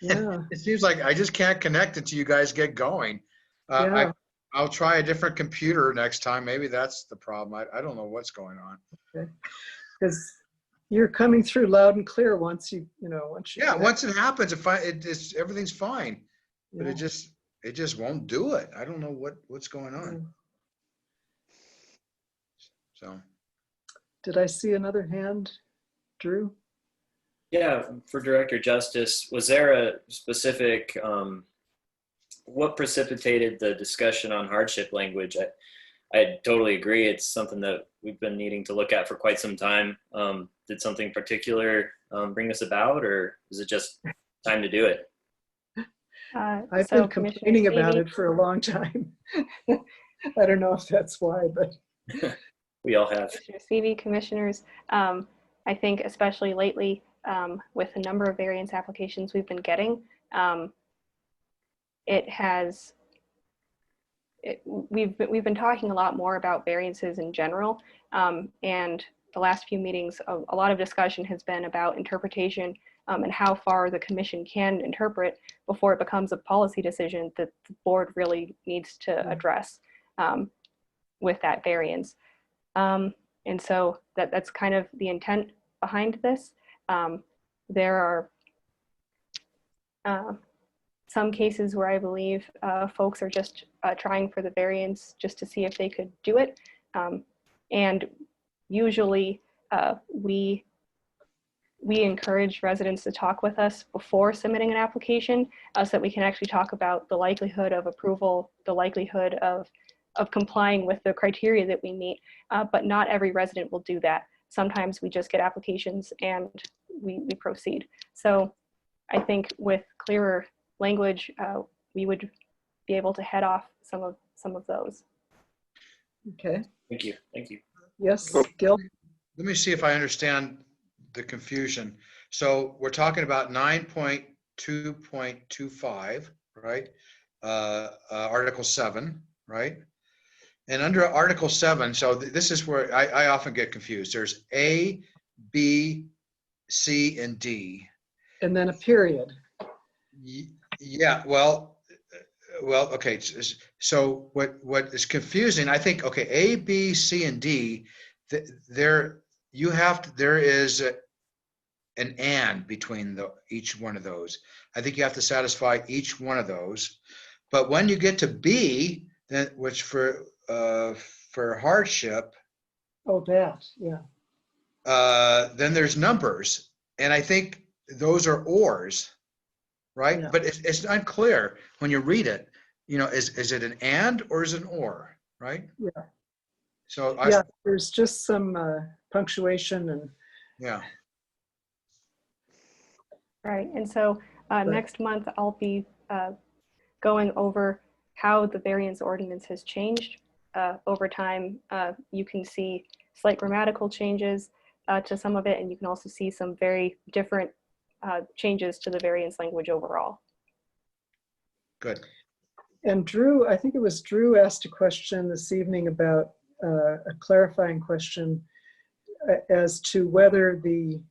A: Yeah.
H: It seems like I just can't connect until you guys get going.
A: Yeah.
H: I'll try a different computer next time. Maybe that's the problem. I don't know what's going on.
A: Okay. Because you're coming through loud and clear once you once you.
H: Yeah, once it happens, everything's fine, but
A: Yeah.
H: it just won't do it. I don't know what's going on. So
A: Did I see another hand, Drew?
E: Yeah, for Director Justice, was there a specific, what precipitated the discussion on hardship language? I totally agree. It's something that we've been needing to look at for quite some time. Did something particular bring this about, or is it just time to do it?
A: I've been complaining about it for a long time. I don't know if that's why, but.
E: We all have.
F: Commissioner Seavey, commissioners, I think especially lately with the number of variance applications we've been getting, we've been talking a lot more about variances in general, and the last few meetings, a lot of discussion has been about interpretation and how far the commission can interpret before it becomes a policy decision that the board really needs to address with that variance. And so that's kind of the intent behind this. There are some cases where I believe folks are just trying for the variance just to see if they could do it. And usually we encourage residents to talk with us before submitting an application so that we can actually talk about the likelihood of approval, the likelihood of complying with the criteria that we meet, but not every resident will do that. Sometimes we just get applications and we proceed. So I think with clearer language, we would be able to head off some of those.
A: Okay.
E: Thank you. Thank you.
A: Yes, Gil?
H: Let me see if I understand the confusion. So we're talking about 9.2.25, right? Article 7, right? And under Article 7, so this is where I often get confused. There's A, B, C, and D.
A: And then a period.
H: Yeah, well, okay. So what is confusing, I think, okay, A, B, C, and D, there is an and between each one of those. I think you have to satisfy each one of those. But when you get to B, then which for hardship.
A: Oh, that, yeah.
H: Then there's numbers, and I think those are ors, right? Yeah. But it's unclear when you read it. You know, is it an and or is it an or, right?
A: Yeah.
H: So
A: there's just some punctuation and.
H: Yeah.
F: Right, and so next month I'll be going over how the variance ordinance has changed over time. You can see slight grammatical changes to some of it, and you can also see some very different changes to the variance language overall.
H: Good.
A: And Drew, I think it was Drew asked a question this evening about a clarifying question as to whether the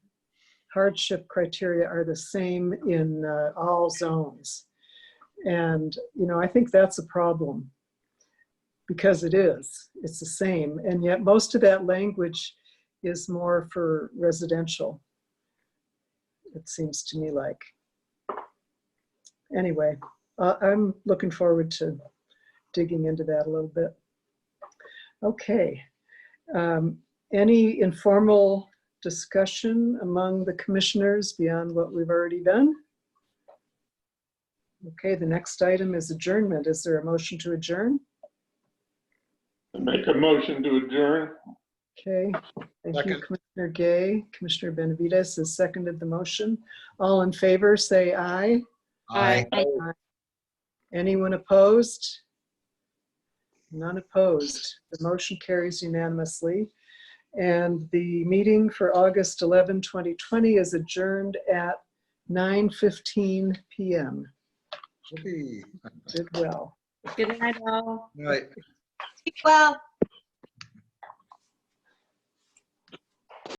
A: hardship criteria are the same in all zones. And, you know, I think that's a problem because it's the same. And yet most of that language is more for residential, it seems to me like. Anyway, I'm looking forward to digging into that a little bit. Okay. Any informal discussion among the commissioners beyond what we've already done? Okay, the next item is adjournment. Is there a motion to adjourn?
G: Make a motion to adjourn.
A: Okay, thank you, Commissioner Gay. Commissioner Benavides has seconded the motion. All in favor, say aye.
H: Aye.
A: Aye. Anyone opposed? None opposed. The motion carries unanimously. And the meeting for August 11, 2020 is adjourned at 9:15 p.m. Did well.
B: Good night, all.
H: Right.
L: Well.